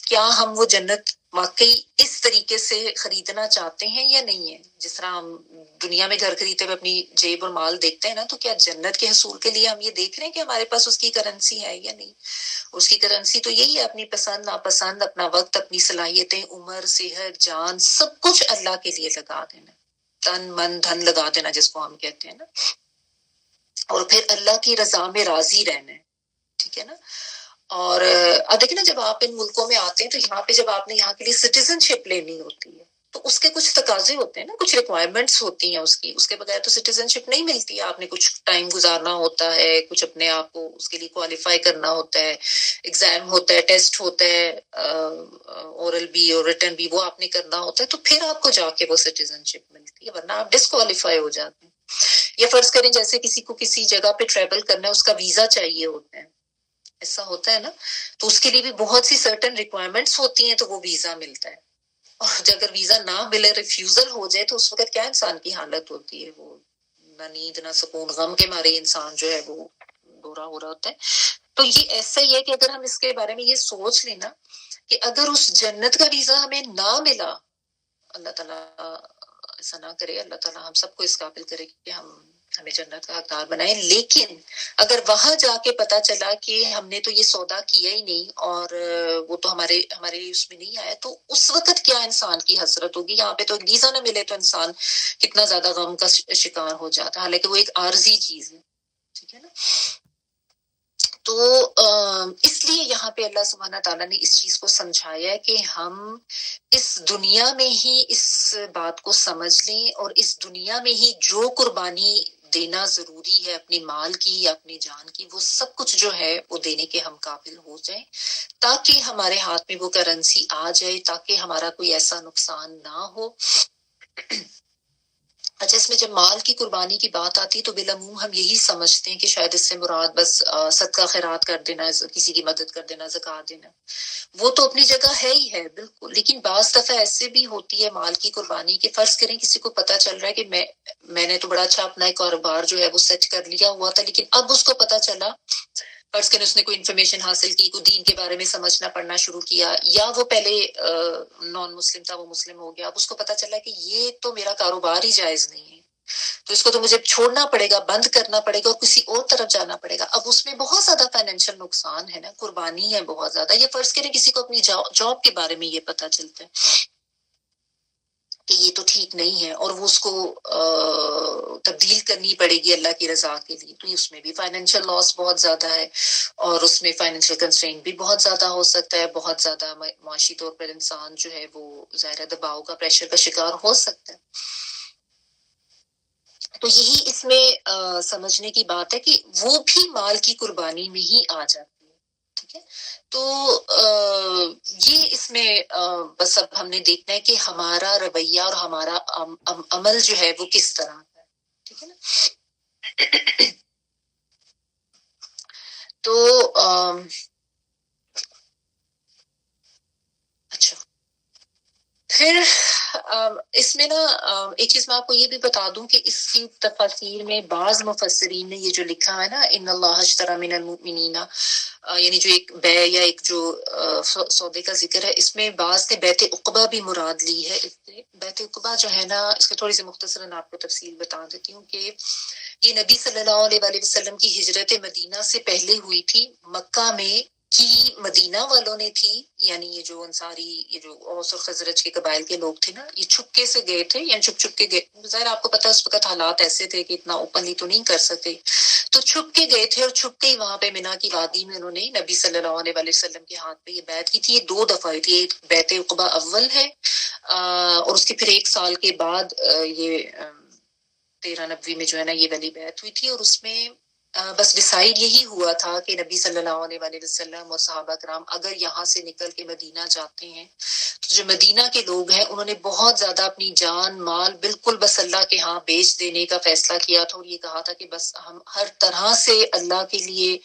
کیا ہم وہ جنت واقعی اس طریقے سے خریدنا چاہتے ہیں یا نہیں ہے؟ جس طرح ہم دنیا میں گھر خریدتے ہوئے اپنی جیب اور مال دیکھتے ہیں نا، تو کیا جنت کے حصول کے لیے ہم یہ دیکھ رہے ہیں کہ ہمارے پاس اس کی کرنسی ہے یا نہیں؟ اس کی کرنسی تو یہی ہے اپنی پسند ناپسند، اپنا وقت، اپنی صلاحیتیں، عمر، صحت، جان، سب کچھ اللہ کے لیے لگا دینا، تن من دھن لگا دینا جس کو ہم کہتے ہیں نا. اور پھر اللہ کی رضا میں راضی رہنا ہے. ٹھیک ہے نا. اور دیکھیں نا، جب آپ ان ملکوں میں آتے ہیں تو یہاں پہ جب آپ نے یہاں کے لیے سٹیزن شپ لینی ہوتی ہے تو اس کے کچھ تقاضے ہوتے ہیں نا، کچھ ریکوائرمنٹس ہوتی ہیں اس کے بغیر تو سٹیزن شپ نہیں ملتی ہے. آپ نے کچھ ٹائم گزارنا ہوتا ہے، کچھ اپنے آپ کو اس کے لیے کوالیفائی کرنا ہوتا ہے، ایگزام ہوتا ہے، ٹیسٹ ہوتا ہے، اورل بھی اور ریٹن بھی، وہ آپ نے کرنا ہوتا ہے، تو پھر آپ کو جا کے وہ سٹیزن شپ ملتی ہے، ورنہ آپ ڈسکوالیفائی ہو جاتے ہیں. یا فرض کریں جیسے کسی کو کسی جگہ پہ ٹریول کرنا ہے، اس کا ویزا چاہیے ہوتا ہے، ایسا ہوتا ہے نا، تو اس کے لیے بھی بہت سی سرٹن ریکوائرمنٹس ہوتی ہیں، تو وہ ویزا ملتا ہے. اور اگر ویزا نہ ملے، ریفیوزل ہو جائے، تو اس وقت کیا انسان کی حالت ہوتی ہے؟ وہ نہ نیند نہ سکون، غم کے مارے انسان جو ہے وہ دورا ہو رہا ہوتا ہے. تو یہ ایسا ہی ہے کہ اگر ہم اس کے بارے میں یہ سوچ لیں نا کہ اگر اس جنت کا ویزا ہمیں نہ ملا، اللہ تعالیٰ ایسا نہ کرے، اللہ تعالیٰ ہم سب کو اس قابل کرے کہ ہمیں جنت کا حقدار بنائے. لیکن اگر وہاں جا کے پتا چلا کہ ہم نے تو یہ سودا کیا ہی نہیں اور وہ تو ہمارے اس میں نہیں آیا، تو اس وقت کیا انسان کی حسرت ہوگی؟ یہاں پہ تو ایک ویزا نہ ملے تو انسان کتنا زیادہ غم کا شکار ہو جاتا ہے، حالانکہ وہ ایک عارضی چیز ہے. ٹھیک ہے نا. تو اس لیے یہاں پہ اللہ سبحانہ تعالیٰ نے اس چیز کو سمجھایا ہے کہ ہم اس دنیا میں ہی اس بات کو سمجھ لیں، اور اس دنیا میں ہی جو قربانی دینا ضروری ہے اپنی مال کی یا اپنی جان کی، وہ سب کچھ جو ہے وہ دینے کے ہم قابل ہو جائیں، تاکہ ہمارے ہاتھ میں وہ کرنسی آ جائے، تاکہ ہمارا کوئی ایسا نقصان نہ ہو. اچھا، اس میں جب مال کی قربانی کی بات آتی ہے تو بالعموم ہم یہی سمجھتے ہیں کہ شاید اس سے مراد بس صدقہ خیرات کر دینا، کسی کی مدد کر دینا، زکات دینا. وہ تو اپنی جگہ ہے ہی ہے بالکل، لیکن بعض دفعہ ایسے بھی ہوتی ہے مال کی قربانی کے، فرض کریں کسی کو پتا چل رہا ہے کہ میں نے تو بڑا اچھا اپنا ایک کاروبار جو ہے وہ سیٹ کر لیا ہوا تھا، لیکن اب اس کو پتا چلا، فرض کریں اس نے کوئی انفارمیشن حاصل کی، کوئی دین کے بارے میں سمجھنا پڑھنا شروع کیا، یا وہ پہلے نان مسلم تھا وہ مسلم ہو گیا، اب اس کو پتا چلا کہ یہ تو میرا کاروبار ہی جائز نہیں ہے، تو اس کو تو مجھے چھوڑنا پڑے گا، بند کرنا پڑے گا اور کسی اور طرف جانا پڑے گا. اب اس میں بہت زیادہ فائنینشیل نقصان ہے نا، قربانی ہے بہت زیادہ. یا فرض کریں کسی کو اپنی جاب کے بارے میں یہ پتا چلتا ہے کہ یہ تو ٹھیک نہیں ہے اور وہ اس کو تبدیل کرنی پڑے گی اللہ کی رضا کے لیے، تو اس میں بھی فائنینشیل لاس بہت زیادہ ہے، اور اس میں فائنینشیل کنسٹرین بھی بہت زیادہ ہو سکتا ہے، بہت زیادہ معاشی طور پر انسان جو ہے وہ ظاہر دباؤ کا، پریشر کا شکار ہو سکتا ہے. تو یہی اس میں سمجھنے کی بات ہے کہ وہ بھی مال کی قربانی میں ہی آ جاتی ہے. ٹھیک ہے. تو یہ اس میں بس اب ہم نے دیکھنا ہے کہ ہمارا رویہ اور ہمارا عمل جو ہے وہ کس طرح کا ہے. ٹھیک ہے نا. تو پھر اس میں نا ایک چیز میں آپ کو یہ بھی بتا دوں کہ اس کی تفاسیر میں بعض مفسرین نے یہ جو لکھا ہے نا ان اللہ اشتری من المؤمنین، یعنی جو ایک بے یا ایک جو سودے کا ذکر ہے، اس میں بعض نے بیت عقبہ بھی مراد لی ہے۔ اس سے بیت عقبہ جو ہے نا، اس کو تھوڑی سی مختصراً آپ کو تفصیل بتا دیتی ہوں کہ یہ نبی صلی اللہ علیہ وآلہ وسلم کی ہجرت مدینہ سے پہلے ہوئی تھی۔ مکہ میں کی مدینہ والوں نے تھی، یعنی یہ جو انصاری، یہ جو اوس اور خزرج کے قبائل کے لوگ تھے نا، یہ چھپکے سے گئے تھے، یعنی چھپ کے گئے۔ ظاہر آپ کو پتا ہے اس وقت حالات ایسے تھے کہ اتنا اوپنلی تو نہیں کر سکتے، تو چھپ کے گئے تھے، اور چھپ کے ہی وہاں پہ مینا کی وادی میں انہوں نے نبی صلی اللہ علیہ وآلہ وسلم کے ہاتھ پہ یہ بیعت کی تھی۔ یہ 2 دفعہ ہوئی تھی، ایک بیعت عقبہ اول ہے، اور اس کے پھر 1 سال کے بعد یہ 13 نبوی میں جو ہے نا یہ والی بیعت ہوئی تھی، اور اس میں بس ڈیسائیڈ یہی ہوا تھا کہ نبی صلی اللہ علیہ وآلہ وسلم اور صحابہ کرام اگر یہاں سے نکل کے مدینہ جاتے ہیں تو جو مدینہ کے لوگ ہیں انہوں نے بہت زیادہ اپنی جان مال بالکل بس اللہ کے ہاں بیچ دینے کا فیصلہ کیا تھا، اور یہ کہا تھا کہ بس ہم ہر طرح سے اللہ کے لیے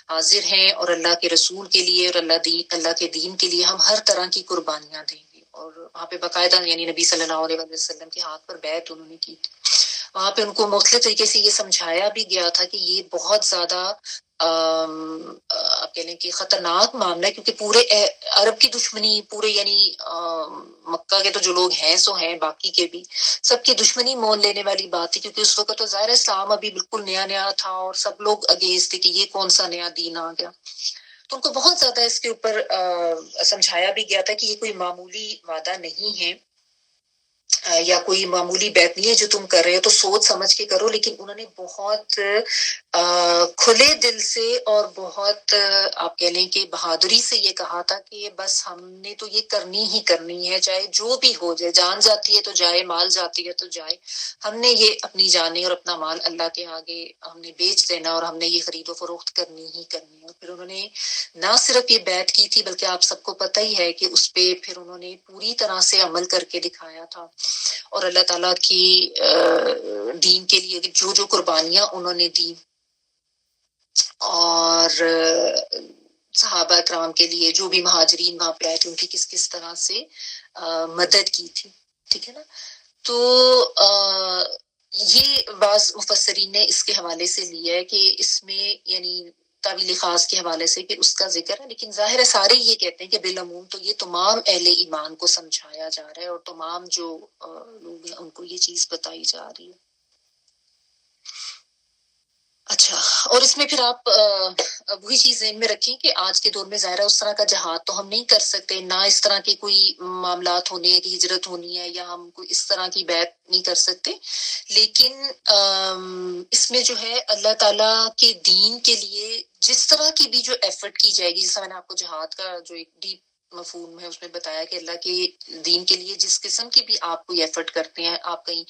حاضر ہیں، اور اللہ کے رسول کے لیے اور اللہ کے دین کے لیے ہم ہر طرح کی قربانیاں دیں گے۔ اور وہاں پہ باقاعدہ یعنی نبی صلی اللہ علیہ وسلم کے ہاتھ پر بیعت انہوں نے کی تھی۔ وہاں پہ ان کو مختلف طریقے سے یہ سمجھایا بھی گیا تھا کہ یہ بہت زیادہ آپ کہہ لیں کہ خطرناک معاملہ ہے، کیونکہ پورے عرب کی دشمنی، پورے یعنی مکہ کے تو جو لوگ ہیں سو ہیں، باقی کے بھی سب کی دشمنی مول لینے والی بات تھی، کیونکہ اس وقت تو ظاہر اسلام ابھی بالکل نیا نیا تھا اور سب لوگ اگینسٹ تھے کہ یہ کون سا نیا دین آ گیا۔ تو ان کو بہت زیادہ اس کے اوپر سمجھایا بھی گیا تھا کہ یہ کوئی معمولی وعدہ نہیں ہے یا کوئی معمولی بیعت نہیں ہے جو تم کر رہے ہو، تو سوچ سمجھ کے کرو۔ لیکن انہوں نے بہت کھلے دل سے اور بہت آپ کہہ لیں کہ بہادری سے یہ کہا تھا کہ بس ہم نے تو یہ کرنی ہی کرنی ہے، چاہے جو بھی ہو جائے، جان جاتی ہے تو جائے، مال جاتی ہے تو جائے، ہم نے یہ اپنی جانیں اور اپنا مال اللہ کے آگے ہم نے بیچ دینا، اور ہم نے یہ خرید و فروخت کرنی ہی کرنی ہے۔ اور پھر انہوں نے نہ صرف یہ بیعت کی تھی بلکہ آپ سب کو پتہ ہی ہے کہ اس پہ پھر انہوں نے پوری طرح سے عمل کر کے دکھایا تھا، اور اللہ تعالیٰ کی دین کے لیے جو جو قربانیاں انہوں نے دی، اور صحابہ کرام کے لیے جو بھی مہاجرین وہاں پہ آئے تھے ان کی کس کس طرح سے مدد کی تھی، ٹھیک ہے نا۔ تو یہ بعض مفسرین نے اس کے حوالے سے لیا ہے کہ اس میں یعنی تعویل خاص کے حوالے سے کہ اس کا ذکر ہے، لیکن ظاہر ہے سارے یہ کہتے ہیں کہ بالعموم تو یہ تمام اہل ایمان کو سمجھایا جا رہا ہے، اور تمام جو لوگ ہیں ان کو یہ چیز بتائی جا رہی ہے۔ اچھا، اور اس میں پھر آپ وہی چیز ذہن میں رکھیں کہ آج کے دور میں ظاہر ہے اس طرح کا جہاد تو ہم نہیں کر سکتے، نہ اس طرح کے کوئی معاملات ہونے ہیں کہ ہجرت ہونی ہے، یا ہم کوئی اس طرح کی بیعت نہیں کر سکتے، لیکن اس میں جو ہے اللہ تعالیٰ کے دین کے لیے جس طرح کی بھی جو ایفرٹ کی جائے گی، جیسا میں نے آپ کو جہاد کا جو ایک ڈیپ مفہوم ہے اس میں بتایا کہ اللہ کے دین کے لیے جس قسم کی بھی آپ کوئی ایفرٹ کرتے ہیں، آپ کہیں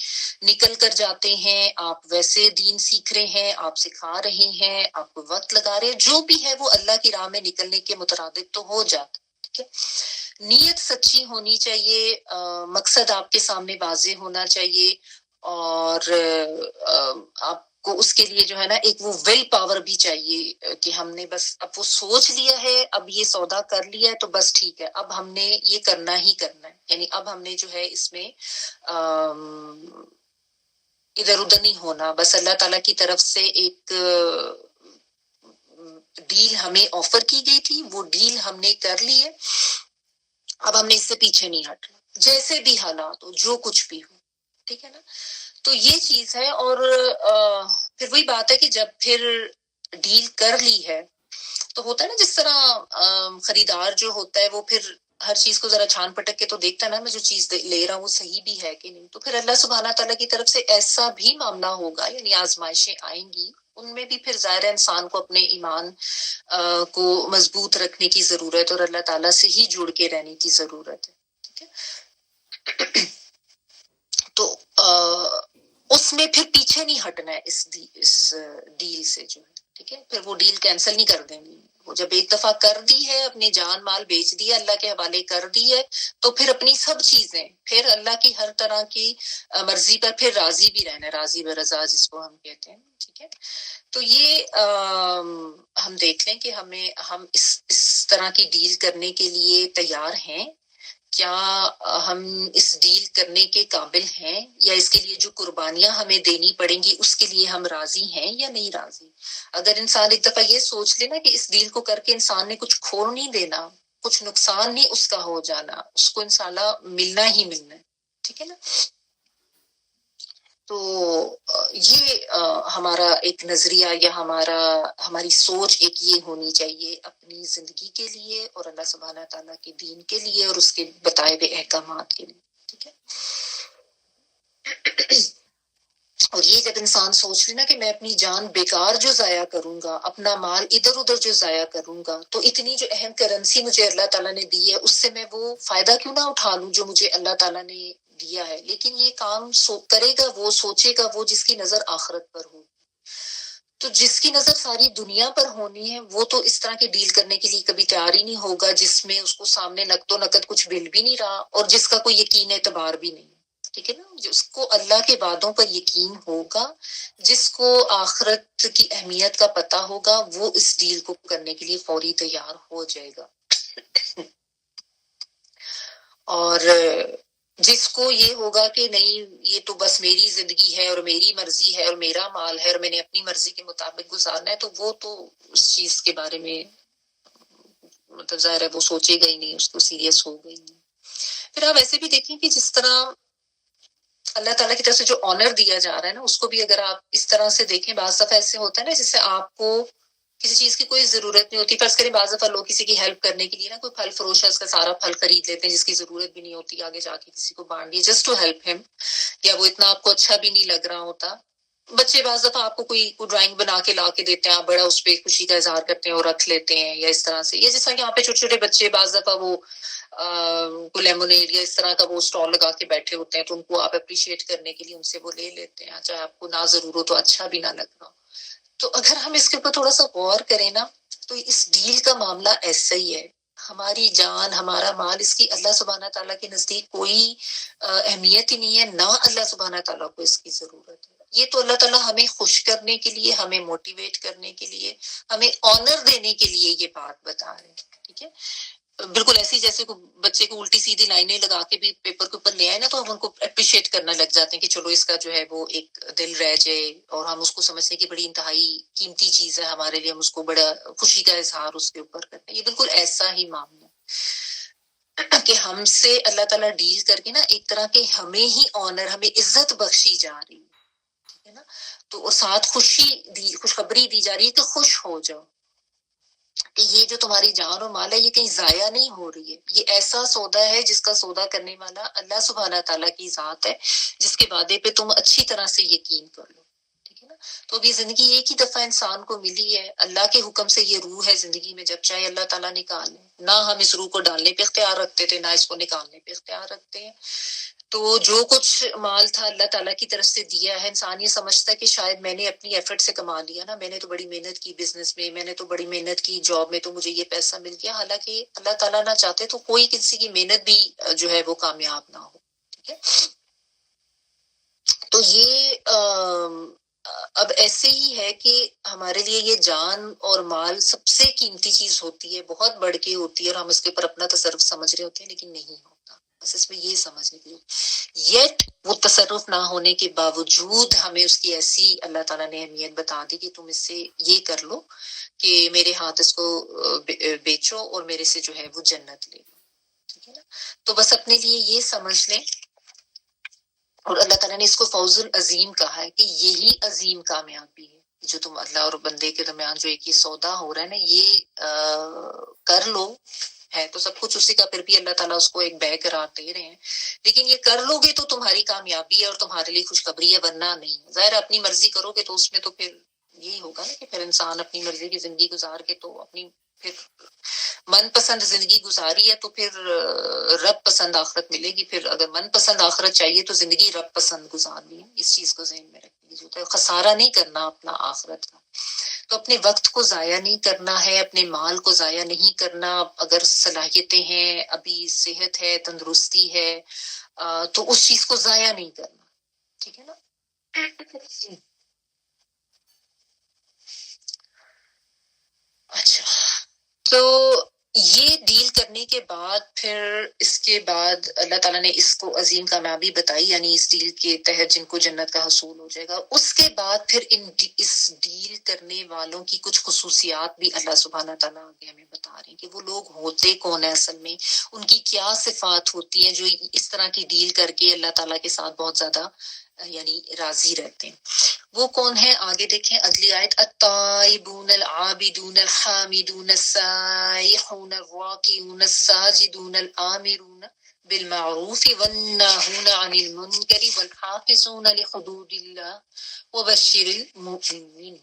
نکل کر جاتے ہیں، آپ ویسے دین سیکھ رہے ہیں، آپ سکھا رہے ہیں، آپ کو وقت لگا رہے ہیں، جو بھی ہے وہ اللہ کی راہ میں نکلنے کے مترادف تو ہو جاتا، ٹھیک ہے۔ نیت سچی ہونی چاہیے، مقصد آپ کے سامنے واضح ہونا چاہیے، اور آپ کو اس کے لیے جو ہے نا ایک وہ ول پاور بھی چاہیے کہ ہم نے بس اب وہ سوچ لیا ہے، اب یہ سودا کر لیا ہے تو بس ٹھیک ہے، اب ہم نے یہ کرنا ہی کرنا ہے، یعنی اب ہم نے جو ہے اس میں ادھر ادھر نہیں ہونا، بس اللہ تعالیٰ کی طرف سے ایک ڈیل ہمیں آفر کی گئی تھی، وہ ڈیل ہم نے کر لی ہے، اب ہم نے اس سے پیچھے نہیں ہٹنا، جیسے بھی حالات ہو، جو کچھ بھی ہو، ٹھیک ہے نا۔ تو یہ چیز ہے، اور پھر وہی بات ہے کہ جب پھر ڈیل کر لی ہے تو ہوتا ہے نا جس طرح خریدار جو ہوتا ہے وہ پھر ہر چیز کو ذرا چھان پٹک کے تو دیکھتا ہے نا، میں جو چیز لے رہا ہوں وہ صحیح بھی ہے کہ نہیں، تو پھر اللہ سبحانہ تعالیٰ کی طرف سے ایسا بھی معاملہ ہوگا، یعنی آزمائشیں آئیں گی، ان میں بھی پھر ظاہر انسان کو اپنے ایمان کو مضبوط رکھنے کی ضرورت، اور اللہ تعالیٰ سے ہی جڑ کے رہنے کی ضرورت ہے، ٹھیک ہے۔ تو اس میں پھر پیچھے نہیں ہٹنا ہے اس ڈیل سے جو ہے، ٹھیک ہے، پھر وہ ڈیل کینسل نہیں کر دینی، وہ جب ایک دفعہ کر دی ہے، اپنی جان مال بیچ دیا، اللہ کے حوالے کر دی ہے، تو پھر اپنی سب چیزیں پھر اللہ کی ہر طرح کی مرضی پر پھر راضی بھی رہنا ہے، راضی برضا جس کو ہم کہتے ہیں، ٹھیک ہے۔ تو یہ ہم دیکھ لیں کہ ہم اس طرح کی ڈیل کرنے کے لیے تیار ہیں کیا ہم اس ڈیل کرنے کے قابل ہیں، یا اس کے لیے جو قربانیاں ہمیں دینی پڑیں گی اس کے لیے ہم راضی ہیں یا نہیں راضی. اگر انسان ایک دفعہ یہ سوچ لے نا کہ اس ڈیل کو کر کے انسان نے کچھ کھو نہیں دینا، کچھ نقصان نہیں اس کا ہو جانا، اس کو انشاءاللہ ملنا ہی ملنا ہے. ٹھیک ہے نا. تو یہ ہمارا ایک نظریہ یا ہماری سوچ ایک یہ ہونی چاہیے اپنی زندگی کے لیے اور اللہ سبحانہ تعالیٰ کے دین کے لیے اور اس کے بتائے ہوئے احکامات کے لیے. ٹھیک ہے. اور یہ جب انسان سوچ لینا کہ میں اپنی جان بیکار جو ضائع کروں گا، اپنا مال ادھر ادھر جو ضائع کروں گا، تو اتنی جو اہم کرنسی مجھے اللہ تعالیٰ نے دی ہے اس سے میں وہ فائدہ کیوں نہ اٹھا لوں جو مجھے اللہ تعالیٰ نے دیا ہے. لیکن یہ کام کرے گا وہ، سوچے گا وہ جس کی نظر آخرت پر ہو. تو جس کی نظر ساری دنیا پر ہونی ہے وہ تو اس طرح کے ڈیل کرنے کے لیے کبھی تیار ہی نہیں ہوگا جس میں اس کو سامنے نقد و نقد کچھ مل بھی نہیں رہا اور جس کا کوئی یقین اعتبار بھی نہیں. ٹھیک ہے نا. جس کو اللہ کے وعدوں پر یقین ہوگا، جس کو آخرت کی اہمیت کا پتہ ہوگا، وہ اس ڈیل کو کرنے کے لیے فوری تیار ہو جائے گا. اور جس کو یہ ہوگا کہ نہیں یہ تو بس میری زندگی ہے اور میری مرضی ہے اور میرا مال ہے اور میں نے اپنی مرضی کے مطابق گزارنا ہے، تو وہ تو اس چیز کے بارے میں مطلب ظاہر ہے وہ سوچے گا ہی نہیں، اس کو سیریس ہوگا ہی نہیں. پھر آپ ایسے بھی دیکھیں کہ جس طرح اللہ تعالیٰ کی طرف سے جو آنر دیا جا رہا ہے نا، اس کو بھی اگر آپ اس طرح سے دیکھیں، بعض دفعہ ایسے ہوتا ہے نا جس سے آپ کو کسی چیز کی کوئی ضرورت نہیں ہوتی. فرض کریں بعض دفعہ لوگ کسی کی ہیلپ کرنے کے لیے نا کوئی پھل فروش ہے اس کا سارا پھل خرید لیتے ہیں جس کی ضرورت بھی نہیں ہوتی، آگے جا کے کسی کو بانٹ دیے جسٹ ٹو ہیلپ ہم، یا وہ اتنا آپ کو اچھا بھی نہیں لگ رہا ہوتا. بچے بعض دفعہ آپ کو کوئی ڈرائنگ بنا کے لا کے دیتے ہیں، آپ بڑا اس پہ خوشی کا اظہار کرتے ہیں اور رکھ لیتے ہیں، یا اس طرح سے. یا جس طرح کہ یہاں پہ چھوٹے چھوٹے بچے بعض دفعہ وہ کوئی لیمونیڈ یا اس طرح کا وہ اسٹال لگا کے بیٹھے ہوتے ہیں، تو ان کو آپ اپریشیٹ کرنے کے لیے ان سے وہ لے لیتے ہیں، چاہے آپ کو نہ ضرور ہو تو اچھا بھی نہ لگ رہا ہو. تو اگر ہم اس کے اوپر تھوڑا سا غور کریں نا، تو اس ڈیل کا معاملہ ایسا ہی ہے. ہماری جان، ہمارا مال، اس کی اللہ سبحانہ تعالیٰ کے نزدیک کوئی اہمیت ہی نہیں ہے، نہ اللہ سبحانہ تعالیٰ کو اس کی ضرورت ہے. یہ تو اللہ تعالیٰ ہمیں خوش کرنے کے لیے، ہمیں موٹیویٹ کرنے کے لیے، ہمیں آنر دینے کے لیے یہ بات بتا رہے ہیں. ٹھیک ہے. بالکل ایسی جیسے بچے کو الٹی سیدھی لائنیں لگا کے بھی پیپر کے اوپر لے آئے نا، تو ہم ان کو اپریشیٹ کرنا لگ جاتے ہیں کہ چلو اس کا جو ہے وہ ایک دل رہ جائے، اور ہم اس کو سمجھتے ہیں کہ بڑی انتہائی قیمتی چیز ہے ہمارے لیے، ہم اس کو بڑا خوشی کا اظہار اس کے اوپر کرتے ہیں. یہ بالکل ایسا ہی معاملہ کہ ہم سے اللہ تعالیٰ ڈیل کر کے نا ایک طرح کے ہمیں ہی آنر، ہمیں عزت بخشی جا رہی ہے نا. تو ساتھ خوشخبری دی جا رہی ہے کہ خوش ہو جاؤ کہ یہ جو تمہاری جان اور مال ہے یہ کہیں ضائع نہیں ہو رہی ہے. یہ ایسا سودا ہے جس کا سودا کرنے والا اللہ سبحانہ تعالیٰ کی ذات ہے، جس کے وعدے پہ تم اچھی طرح سے یقین کر لو. ٹھیک ہے نا. تو ابھی زندگی ایک ہی دفعہ انسان کو ملی ہے، اللہ کے حکم سے یہ روح ہے زندگی میں، جب چاہے اللہ تعالیٰ نکال لیں. نہ ہم اس روح کو ڈالنے پہ اختیار رکھتے تھے، نہ اس کو نکالنے پہ اختیار رکھتے ہیں. تو جو کچھ مال تھا اللہ تعالیٰ کی طرف سے دیا ہے، انسان یہ سمجھتا ہے کہ شاید میں نے اپنی ایفرٹ سے کما لیا نا، میں نے تو بڑی محنت کی بزنس میں نے تو بڑی محنت کی جاب میں، تو مجھے یہ پیسہ مل گیا. حالانکہ اللہ تعالیٰ نہ چاہتے تو کوئی کسی کی محنت بھی جو ہے وہ کامیاب نہ ہو. ٹھیک ہے. تو یہ اب ایسے ہی ہے کہ ہمارے لیے یہ جان اور مال سب سے قیمتی چیز ہوتی ہے، بہت بڑھ کے ہوتی ہے، اور ہم اس کے اوپر اپنا تصرف سمجھ رہے ہوتے ہیں لیکن نہیں ہوتا. بس اس میں یہ سمجھنے کے لیے یٹ وہ تصرف نہ ہونے کے باوجود ہمیں اس کی ایسی اللہ تعالیٰ نے اہمیت بتا دی کہ تم اس سے یہ کر لو کہ میرے ہاتھ اس کو بیچو اور میرے سے جو ہے وہ جنت لے لو. ٹھیک ہے نا. تو بس اپنے لیے یہ سمجھ لیں، اور اللہ تعالیٰ نے اس کو فوز العظیم کہا ہے کہ یہی عظیم کامیابی ہے جو تم اللہ اور بندے کے درمیان جو ایک یہ سودا ہو رہا ہے نا، یہ کر لو. ہے تو سب کچھ اسی کا، پھر بھی اللہ تعالیٰ اس کو ایک بے قرار دے رہے ہیں. لیکن یہ کر لو گے تو تمہاری کامیابی ہے اور تمہارے لیے خوشخبری ہے، ورنہ نہیں. ظاہر اپنی مرضی کرو گے تو اس میں تو پھر یہی ہوگا نا کہ پھر انسان اپنی مرضی کی زندگی گزار کے تو اپنی پھر من پسند زندگی گزاری ہے تو پھر رب پسند آخرت ملے گی. پھر اگر من پسند آخرت چاہیے تو زندگی رب پسند گزارنی ہے. اس چیز کو ذہن میں رکھنے کی ضرورت ہے. خسارہ نہیں کرنا اپنا آخرت کا. تو اپنے وقت کو ضائع نہیں کرنا ہے، اپنے مال کو ضائع نہیں کرنا. اگر صلاحیتیں ہیں، ابھی صحت ہے، تندرستی ہے، تو اس چیز کو ضائع نہیں کرنا. ٹھیک ہے نا. اچھا، تو یہ ڈیل کرنے کے بعد پھر اس کے بعد اللہ تعالیٰ نے اس کو عظیم کامیابی بتائی، یعنی اس ڈیل کے تحت جن کو جنت کا حصول ہو جائے گا. اس کے بعد پھر اس ڈیل کرنے والوں کی کچھ خصوصیات بھی اللہ سبحانہ تعالیٰ آگے ہمیں بتا رہے ہیں کہ وہ لوگ ہوتے کون ہیں اصل میں، ان کی کیا صفات ہوتی ہیں جو اس طرح کی ڈیل کر کے اللہ تعالیٰ کے ساتھ بہت زیادہ یعنی راضی رہتے ہیں. وہ کون ہے؟ آگے دیکھیں اگلی آیت، التائبون العابدون الحامدون السائحون الراکعون الساجدون الآمرون بالمعروف والناہون عن المنکر والحافظون لحدود اللہ وبشر المؤمنین.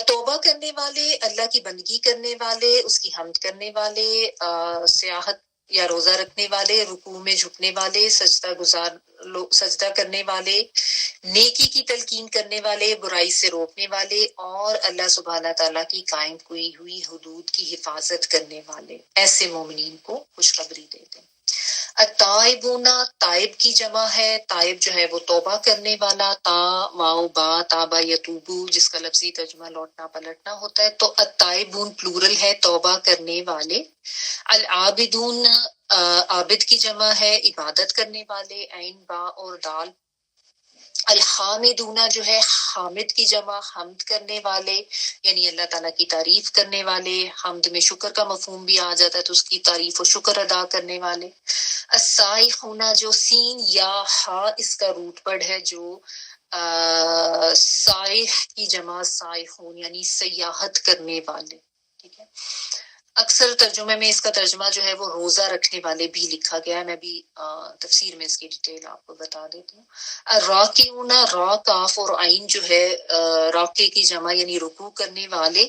توبہ کرنے والے، اللہ کی بندگی کرنے والے، اس کی حمد کرنے والے، سیاحت یا روزہ رکھنے والے، رکوع میں جھکنے والے، سجدہ کرنے والے، نیکی کی تلقین کرنے والے، برائی سے روکنے والے، اور اللہ سبحانہ تعالیٰ کی قائم کی ہوئی حدود کی حفاظت کرنے والے، ایسے مومنین کو خوشخبری دے دیں. التائبون، تائب کی جمع ہے، تائب جو ہے وہ توبہ کرنے والا، تا واو با تابا یتوبو جس کا لفظی ترجمہ لوٹنا پلٹنا ہوتا ہے. تو التائبون پلورل ہے، توبہ کرنے والے. العابدون، عابد کی جمع ہے، عبادت کرنے والے، عین با اور دال. الحامدون جو ہے حامد کی جمع، حمد کرنے والے یعنی اللہ تعالیٰ کی تعریف کرنے والے. حمد میں شکر کا مفہوم بھی آ جاتا ہے تو اس کی تعریف و شکر ادا کرنے والے. السائحون جو سین یا ہا اس کا روٹ ورڈ ہے، جو سائح کی جمع سائحون یعنی سیاحت کرنے والے. ٹھیک ہے، اکثر ترجمے میں اس کا ترجمہ جو ہے وہ روزہ رکھنے والے بھی لکھا گیا ہے. میں بھی تفسیر میں اس کی ڈیٹیل آپ کو بتا دیتی ہوں. راکعون، را کاف اور عین جو ہے راکع کی جمع یعنی رکوع کرنے والے.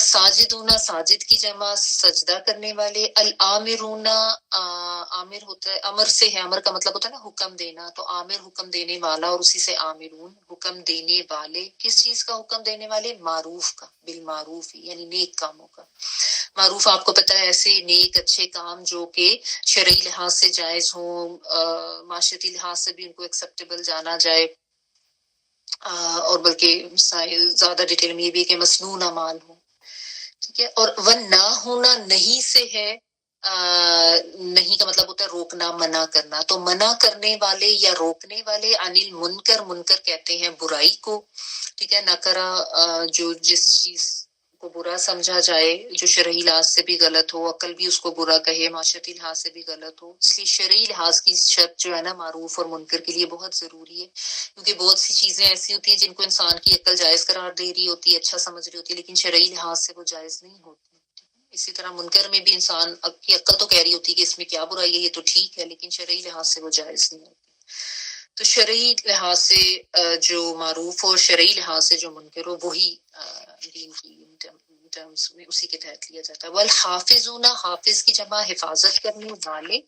ساجدون، ساجد کی جمع سجدہ کرنے والے. الامرون، عامر ہوتا ہے، امر سے ہے، امر کا مطلب ہوتا ہے نا حکم دینا، تو عامر حکم دینے والا اور اسی سے عامرون حکم دینے والے. کس چیز کا حکم دینے والے؟ معروف کا، بالمعروف یعنی نیک کاموں کا. معروف آپ کو پتہ ہے ایسے نیک اچھے کام جو کہ شرعی لحاظ سے جائز ہوں، معاشرتی لحاظ سے بھی ان کو ایکسیپٹیبل جانا جائے، اور بلکہ زیادہ ڈیٹیل میں یہ بھی کہ مسنون اعمال ہوں. ٹھیک ہے، اور ون نہ ہونا نہیں سے ہے، نہیں کا مطلب ہوتا ہے روکنا، منع کرنا. تو منع کرنے والے یا روکنے والے. انل منکر، منکر کہتے ہیں برائی کو. ٹھیک ہے، نکرا جو جس چیز کو برا سمجھا جائے، جو شرعی لحاظ سے بھی غلط ہو، عقل بھی اس کو برا کہے، معاشرتی لحاظ سے بھی غلط ہو. اس لیے شرعی لحاظ کی شرط جو ہے نا معروف اور منکر کے لیے بہت ضروری ہے، کیونکہ بہت سی چیزیں ایسی ہوتی ہیں جن کو انسان کی عقل جائز قرار دے رہی ہوتی ہے، اچھا سمجھ رہی ہوتی ہے، لیکن شرعی لحاظ سے وہ جائز نہیں ہوتی. اسی طرح منکر میں بھی انسان کی عقل تو کہہ رہی ہوتی ہے کہ اس میں کیا برائی ہے، یہ تو ٹھیک ہے، لیکن شرعی لحاظ سے وہ جائز نہیں ہوتی. تو شرعی لحاظ سے جو معروف ہو، شرعی لحاظ سے جو منکر ہو، وہی دین کی ٹرمز میں اسی کے تحت لیا جاتا ہے. والحافظون، حافظ کی جمع حفاظت کرنے والے.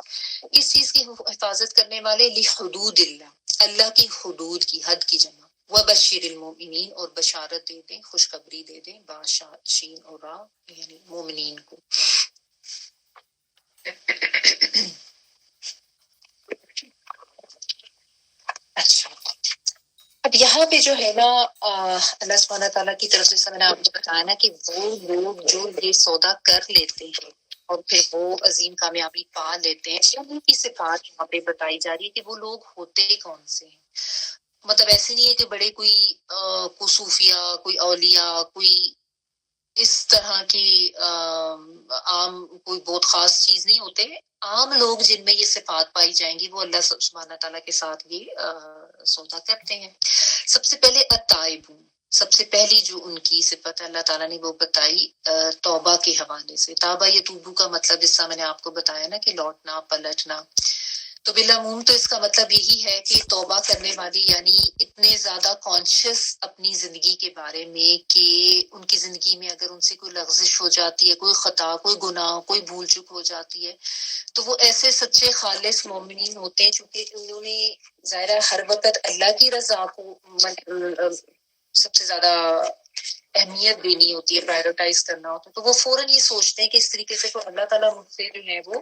کس چیز کی حفاظت کرنے والے؟ لحدود اللہ، اللہ کی حدود کی، حد کی جمع. وبشر المؤمنین، اور بشارت دے دیں، خوشخبری دے دیں، شین اور را یعنی مومنین کو. اچھا، اب یہاں پہ جو ہے نا اللہ سبحانہ تعالیٰ کی طرف سے میں نے آپ کو بتایا نا کہ وہ لوگ جو یہ سودا کر لیتے ہیں اور پھر وہ عظیم کامیابی پا لیتے ہیں، ان کی صفات یہاں پہ بتائی جا رہی ہے کہ وہ لوگ ہوتے کون سے ہیں. مطلب ایسے نہیں ہے کہ بڑے کوئی صوفیہ، کوئی اولیاء، کوئی اس طرح کی عام کوئی بہت خاص چیز نہیں ہوتے. عام لوگ جن میں یہ صفات پائی جائیں گی وہ اللہ سبحانہ تعالیٰ کے ساتھ یہ سودا کرتے ہیں. سب سے پہلے التائبون، سب سے پہلی جو ان کی صفت اللہ تعالیٰ نے وہ بتائی توبہ کے حوالے سے. تابہ یتوبو کا مطلب جس طرح میں نے آپ کو بتایا نا کہ لوٹنا، پلٹنا. تو بالعموم تو اس کا مطلب یہی ہے کہ توبہ کرنے والی یعنی اتنے زیادہ کانشیس اپنی زندگی کے بارے میں کہ ان کی زندگی میں اگر ان سے کوئی لغزش ہو جاتی ہے، کوئی خطا، کوئی گناہ، کوئی بھول چک ہو جاتی ہے، تو وہ ایسے سچے خالص مومنین ہوتے ہیں چونکہ انہوں نے ظاہرہ ہر وقت اللہ کی رضا کو سب سے زیادہ اہمیت دینی ہوتی ہے، پرائرٹائز کرنا ہوتا ہے. تو وہ فوراً یہ سوچتے ہیں کہ اس طریقے سے تو اللہ تعالیٰ مجھ سے جو ہے وہ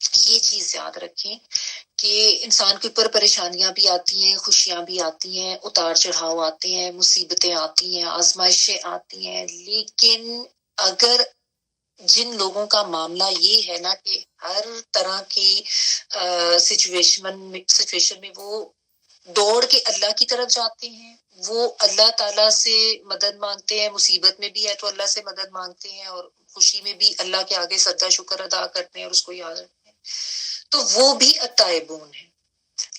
یہ چیز یاد رکھیں کہ انسان کے اوپر پریشانیاں بھی آتی ہیں، خوشیاں بھی آتی ہیں، اتار چڑھاؤ آتے ہیں، مصیبتیں آتی ہیں، آزمائشیں آتی ہیں، لیکن اگر جن لوگوں کا معاملہ یہ ہے نا کہ ہر طرح کی سچویشن میں وہ دوڑ کے اللہ کی طرف جاتے ہیں، وہ اللہ تعالیٰ سے مدد مانگتے ہیں، مصیبت میں بھی ہے تو اللہ سے مدد مانگتے ہیں، اور خوشی میں بھی اللہ کے آگے سجدہ شکر ادا کرتے ہیں اور اس کو یاد رکھتے ہیں، تو وہ بھی التائبون ہے۔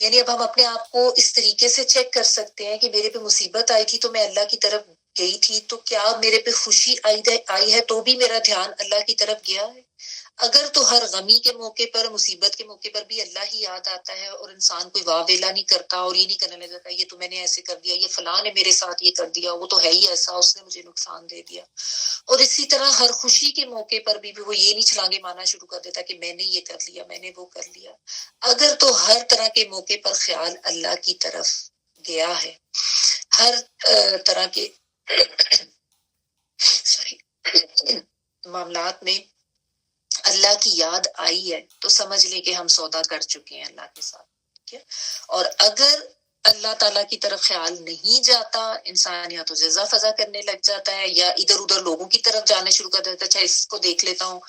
یعنی اب ہم اپنے آپ کو اس طریقے سے چیک کر سکتے ہیں کہ میرے پہ مصیبت آئی تھی تو میں اللہ کی طرف گئی تھی، تو کیا میرے پہ خوشی آئی ہے تو بھی میرا دھیان اللہ کی طرف گیا ہے؟ اگر تو ہر غمی کے موقع پر، مصیبت کے موقع پر بھی اللہ ہی یاد آتا ہے اور انسان کوئی واہ ویلا نہیں کرتا اور یہ نہیں کرنے لگتا یہ تو میں نے ایسے کر دیا، یہ فلاں نے میرے ساتھ یہ کر دیا، وہ تو ہے ہی ایسا، اس نے مجھے نقصان دے دیا، اور اسی طرح ہر خوشی کے موقع پر بھی وہ یہ نہیں چھلانگے مارنا شروع کر دیتا کہ میں نے یہ کر لیا، میں نے وہ کر لیا۔ اگر تو ہر طرح کے موقع پر خیال اللہ کی طرف گیا ہے، ہر طرح کے معاملات میں اللہ کی یاد آئی ہے تو سمجھ لیں کہ ہم سودا کر چکے ہیں اللہ کے ساتھ، ٹھیک ہے۔ اور اگر اللہ تعالیٰ کی طرف خیال نہیں جاتا، انسان یا تو جزا فضا کرنے لگ جاتا ہے یا ادھر ادھر لوگوں کی طرف جانے شروع کر دیتا ہے، اچھا اس کو دیکھ لیتا ہوں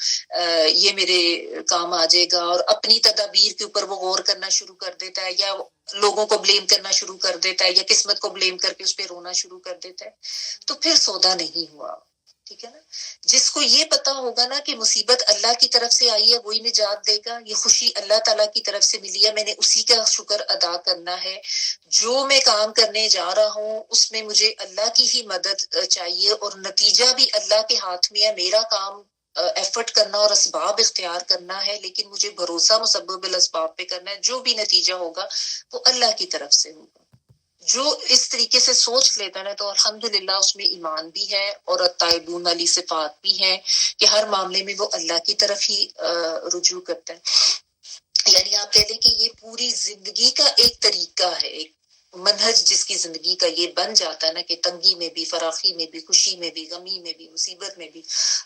یہ میرے کام آ جائے گا، اور اپنی تدابیر کے اوپر وہ غور کرنا شروع کر دیتا ہے، یا لوگوں کو بلیم کرنا شروع کر دیتا ہے، یا قسمت کو بلیم کر کے اس پہ رونا شروع کر دیتا ہے، تو پھر سودا نہیں ہوا، ٹھیک ہے نا۔ جس کو یہ پتا ہوگا نا کہ مصیبت اللہ کی طرف سے آئی ہے وہی نجات دے گا، یہ خوشی اللہ تعالیٰ کی طرف سے ملی ہے، میں نے اسی کا شکر ادا کرنا ہے، جو میں کام کرنے جا رہا ہوں اس میں مجھے اللہ کی ہی مدد چاہیے، اور نتیجہ بھی اللہ کے ہاتھ میں ہے، میرا کام ایفرٹ کرنا اور اسباب اختیار کرنا ہے، لیکن مجھے بھروسہ مسبب الاسباب پہ کرنا ہے، جو بھی نتیجہ ہوگا وہ اللہ کی طرف سے ہوگا۔ جو اس طریقے سے سوچ لیتا ہے تو الحمدللہ اس میں ایمان بھی ہے اور التائبون والی صفات بھی ہیں کہ ہر معاملے میں وہ اللہ کی طرف ہی رجوع کرتا ہے۔ یعنی آپ کہہ لیں کہ یہ پوری زندگی کا ایک طریقہ ہے، ایک منہج جس کی زندگی کا یہ بن جاتا ہے نا کہ تنگی میں بھی، فراخی میں بھی، خوشی میں بھی، غمی میں بھی، مصیبت میں بھی،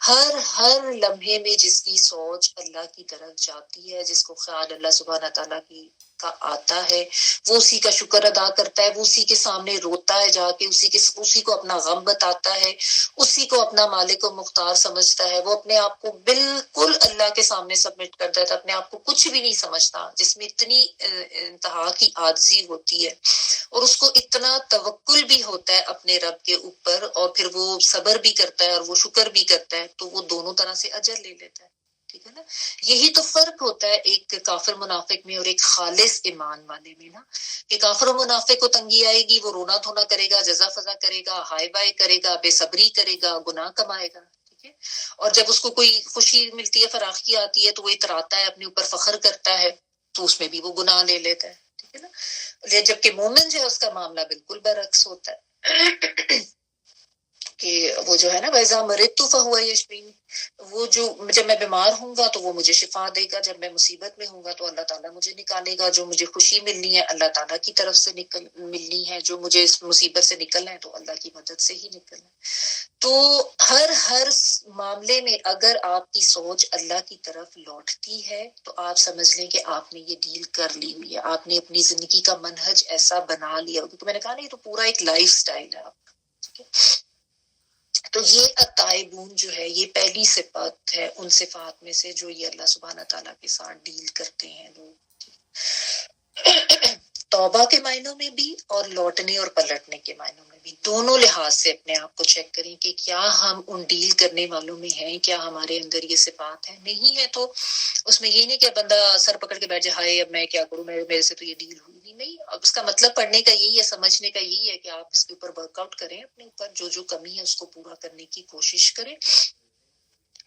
ہر لمحے میں جس کی سوچ اللہ کی طرف جاتی ہے، جس کو خیال اللہ سبحانہ تعالیٰ کی کا آتا ہے، وہ اسی کا شکر ادا کرتا ہے، وہ اسی کے سامنے روتا ہے جا کے، اسی کو اپنا غم بتاتا ہے، اسی کو اپنا مالک و مختار سمجھتا ہے، وہ اپنے آپ کو بالکل اللہ کے سامنے سبمٹ کر دیتا ہے، اپنے آپ کو کچھ بھی نہیں سمجھتا، جس میں اتنی انتہا کی عاجزی ہوتی ہے، اور اس کو اتنا توکل بھی ہوتا ہے اپنے رب کے اوپر، اور پھر وہ صبر بھی کرتا ہے اور وہ شکر بھی کرتا ہے، تو وہ دونوں طرح سے اجر لے لیتا ہے، ٹھیک ہے نا۔ یہی تو فرق ہوتا ہے ایک کافر منافق میں اور ایک خالص ایمان والے میں نا، کہ کافر و منافق کو تنگی آئے گی وہ رونا دھونا کرے گا، جزا فضا کرے گا، ہائے بائے کرے گا، بے صبری کرے گا، گناہ کمائے گا، ٹھیک ہے۔ اور جب اس کو کوئی خوشی ملتی ہے، فراخی آتی ہے، تو وہ اتراتا ہے، اپنے اوپر فخر کرتا ہے، تو اس میں بھی وہ گناہ لے لیتا ہے، ٹھیک ہے نا۔ جبکہ مومن جو ہے اس کا معاملہ بالکل برعکس ہوتا ہے کہ وہ جو ہے نا ویزا مرد تو فہو یشفین، وہ جو جب میں بیمار ہوں گا تو وہ مجھے شفا دے گا، جب میں مصیبت میں ہوں گا تو اللہ تعالیٰ مجھے نکالے گا، جو مجھے خوشی ملنی ہے اللہ تعالیٰ کی طرف سے ملنی ہے، جو مجھے اس مصیبت سے نکلنا ہے تو اللہ کی مدد سے ہی نکلنا ہے۔ تو ہر معاملے میں اگر آپ کی سوچ اللہ کی طرف لوٹتی ہے تو آپ سمجھ لیں کہ آپ نے یہ ڈیل کر لی ہوئی ہے، آپ نے اپنی زندگی کا منہج ایسا بنا لیا، کیونکہ میں نے کہا نا یہ تو پورا ایک لائف سٹائل ہے آپ کا، ٹھیک ہے۔ تو یہ التائبون جو ہے یہ پہلی صفات ہے ان صفات میں سے جو یہ اللہ سبحانہ تعالیٰ کے ساتھ ڈیل کرتے ہیں لوگ۔ توبہ کے معنوں میں بھی اور لوٹنے اور پلٹنے کے معنوں میں بھی، دونوں لحاظ سے اپنے آپ کو چیک کریں کہ کیا ہم ان ڈیل کرنے والوں میں ہیں، کیا ہمارے اندر یہ صفات ہیں، نہیں ہے تو اس میں یہ نہیں کہ بندہ سر پکڑ کے بیٹھ جائے ہائے اب میں کیا کروں، میرے سے تو یہ ڈیل ہوئی نہیں۔ اب اس کا مطلب پڑھنے کا یہی ہے، سمجھنے کا یہی ہے کہ آپ اس کے اوپر ورک آؤٹ کریں، اپنے اوپر جو کمی ہے اس کو پورا کرنے کی کوشش کریں،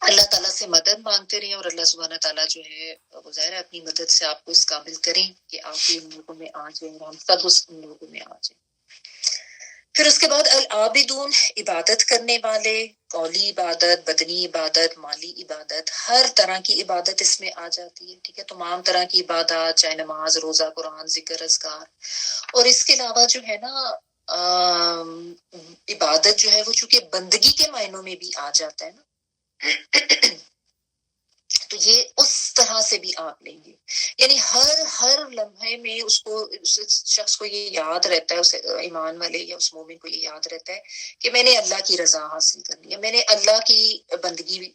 اللہ تعالیٰ سے مدد مانگتے رہیں، اور اللہ سبحانہ تعالیٰ جو ہے وہ ظاہر ہے اپنی مدد سے آپ کو اس قابل کریں کہ آپ بھی ان لوگوں میں آ جائیں اور ہم سب ان لوگوں میں آ جائیں۔ پھر اس کے بعد العابدون، عبادت کرنے والے، قولی عبادت، بدنی عبادت، مالی عبادت، ہر طرح کی عبادت اس میں آ جاتی ہے، ٹھیک ہے۔ تمام طرح کی عبادات، چاہے نماز، روزہ، قرآن، ذکر، اذکار، اور اس کے علاوہ جو ہے نا عبادت جو ہے وہ چونکہ بندگی کے معنوں میں بھی آ جاتا ہے نا، تو تو یہ اس طرح سے بھی آپ لیں گے، یعنی ہر لمحے میں اس کو، اس شخص کو یہ یاد رہتا ہے، اس ایمان والے یا اس مومن کو یہ یاد رہتا ہے کہ میں نے اللہ کی رضا حاصل کرنی ہے، میں نے اللہ کی بندگی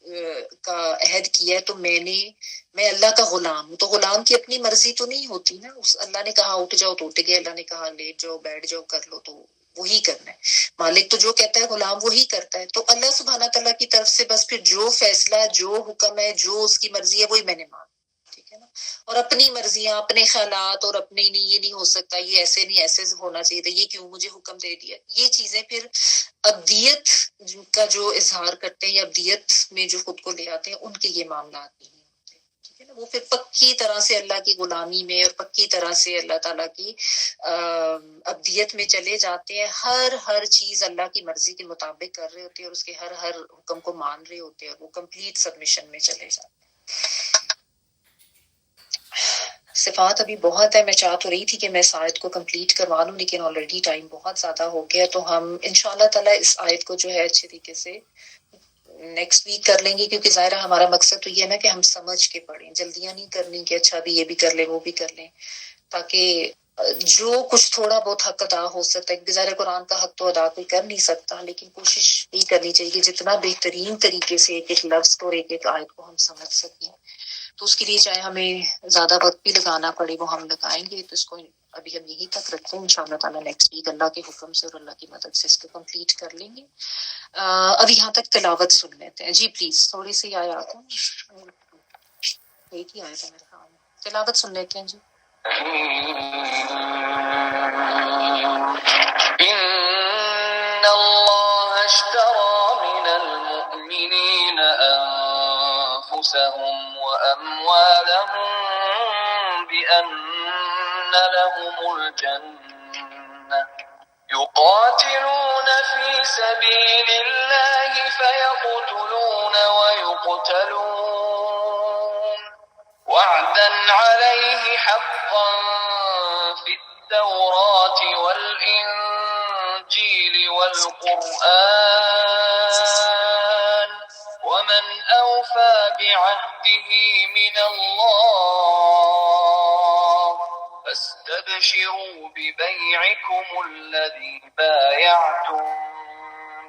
کا عہد کیا ہے، تو میں اللہ کا غلام ہوں۔ تو غلام کی اپنی مرضی تو نہیں ہوتی نا، اس اللہ نے کہا اٹھ جاؤ تو اٹھ گئے، اللہ نے کہا لیٹ جاؤ بیٹھ جاؤ کر لو تو وہی کرنا ہے۔ مالک تو جو کہتا ہے غلام وہی کرتا ہے، تو اللہ سبحانہ تعالیٰ کی طرف سے بس پھر جو فیصلہ، جو حکم ہے، جو اس کی مرضی ہے وہی میں نے مان، ٹھیک ہے نا۔ اور اپنی مرضیاں، اپنے خیالات، اور اپنے نہیں یہ نہیں ہو سکتا، یہ ایسے نہیں ایسے ہونا چاہیے تھا، یہ کیوں مجھے حکم دے دیا، یہ چیزیں پھر ابدیت کا جو اظہار کرتے ہیں یا ابدیت میں جو خود کو لے آتے ہیں، ان کے یہ معاملات نہیں ہوتے، ٹھیک ہے نا۔ وہ پھر پکی طرح سے اللہ کی غلامی میں اور پکی طرح سے اللہ تعالیٰ کی ابدیت میں چلے جاتے ہیں، ہر چیز اللہ کی مرضی کے مطابق کر رہے ہوتے ہیں، اور اس کے ہر حکم کو مان رہے ہوتے ہیں، اور وہ کمپلیٹ سبمیشن میں چلے جاتے ہیں۔ صفات ابھی بہت ہے، میں چاہ تو رہی تھی کہ میں اس آیت کو کمپلیٹ کروا لوں، لیکن آلریڈی ٹائم بہت زیادہ ہو گیا، تو ہم انشاءاللہ تعالیٰ اس آیت کو جو ہے اچھے طریقے سے نیکسٹ ویک کر لیں گے، کیونکہ ظاہر ہمارا مقصد تو یہ ہے نا کہ ہم سمجھ کے پڑھیں، جلدیاں نہیں کرنی کہ اچھا بھی یہ بھی کر لیں وہ بھی کر لیں، تاکہ جو کچھ تھوڑا بہت حق ادا ہو سکتا ہے، کیونکہ ظاہر قرآن کا حق تو ادا کوئی کر نہیں سکتا، لیکن کوشش یہ کرنی چاہیے کہ جتنا بہترین طریقے سے ایک ایک لفظ اور ایک ایک آیت کو ہم سمجھ سکیں، تو اس کے لیے چاہے ہمیں زیادہ وقت بھی لگانا پڑے وہ ہم لگائیں گے۔ تو اس کو ابھی ہم یہی تک رکھتے ہیں، انشاءاللہ تعالیٰ نیکسٹ ویک اللہ کے حکم سے اور اللہ کی مدد سے اس کو کمپلیٹ کر لیں گے۔ ابھی یہاں تک تلاوت سن لیتے ہیں۔ جی پلیز تھوڑی سی آیات ہیں، ایک ہی آیت ہے میرے خیال میں، تلاوت سن لیتے ہیں۔ جی إن الله اشترى من المؤمنين أنفسهم وأموالهم بأن لهم الجنة يقاتلون في سبيل الله فيقتلون ويقتلون وعدا عليه حقا في التوراة والإنجيل والقرآن ومن أوفى بعهده من الله فاستبشروا ببيعكم الذي بايعتم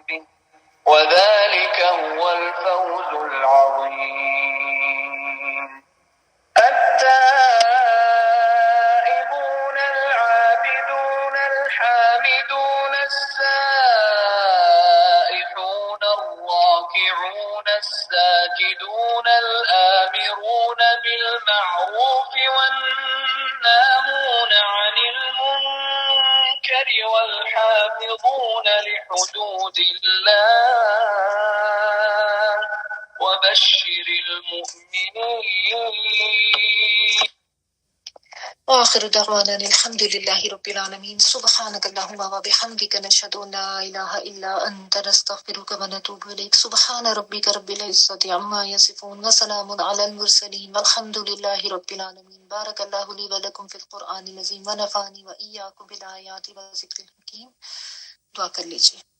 به وذلك هو الفوز العظيم التائبون العابدون الحامدون السائحون الراكعون الساجدون الآمرون بالمعروف والناهون عن المنكر والحافظون لحدود الله وبشر المؤمنين وآخر دعوانا الحمد لله رب العالمين سبحانك اللهم وبحمدك نشهد أن لا إله إلا أنت نستغفرك ونتوب إليك سبحان ربك رب العزة عما يصفون وسلام على المرسلين والحمد لله رب العالمين بارك الله لي ولكم في القرآن العظيم ونفعني وإياكم بالآيات والذكر الحكيم۔ دعا کر لیجیے۔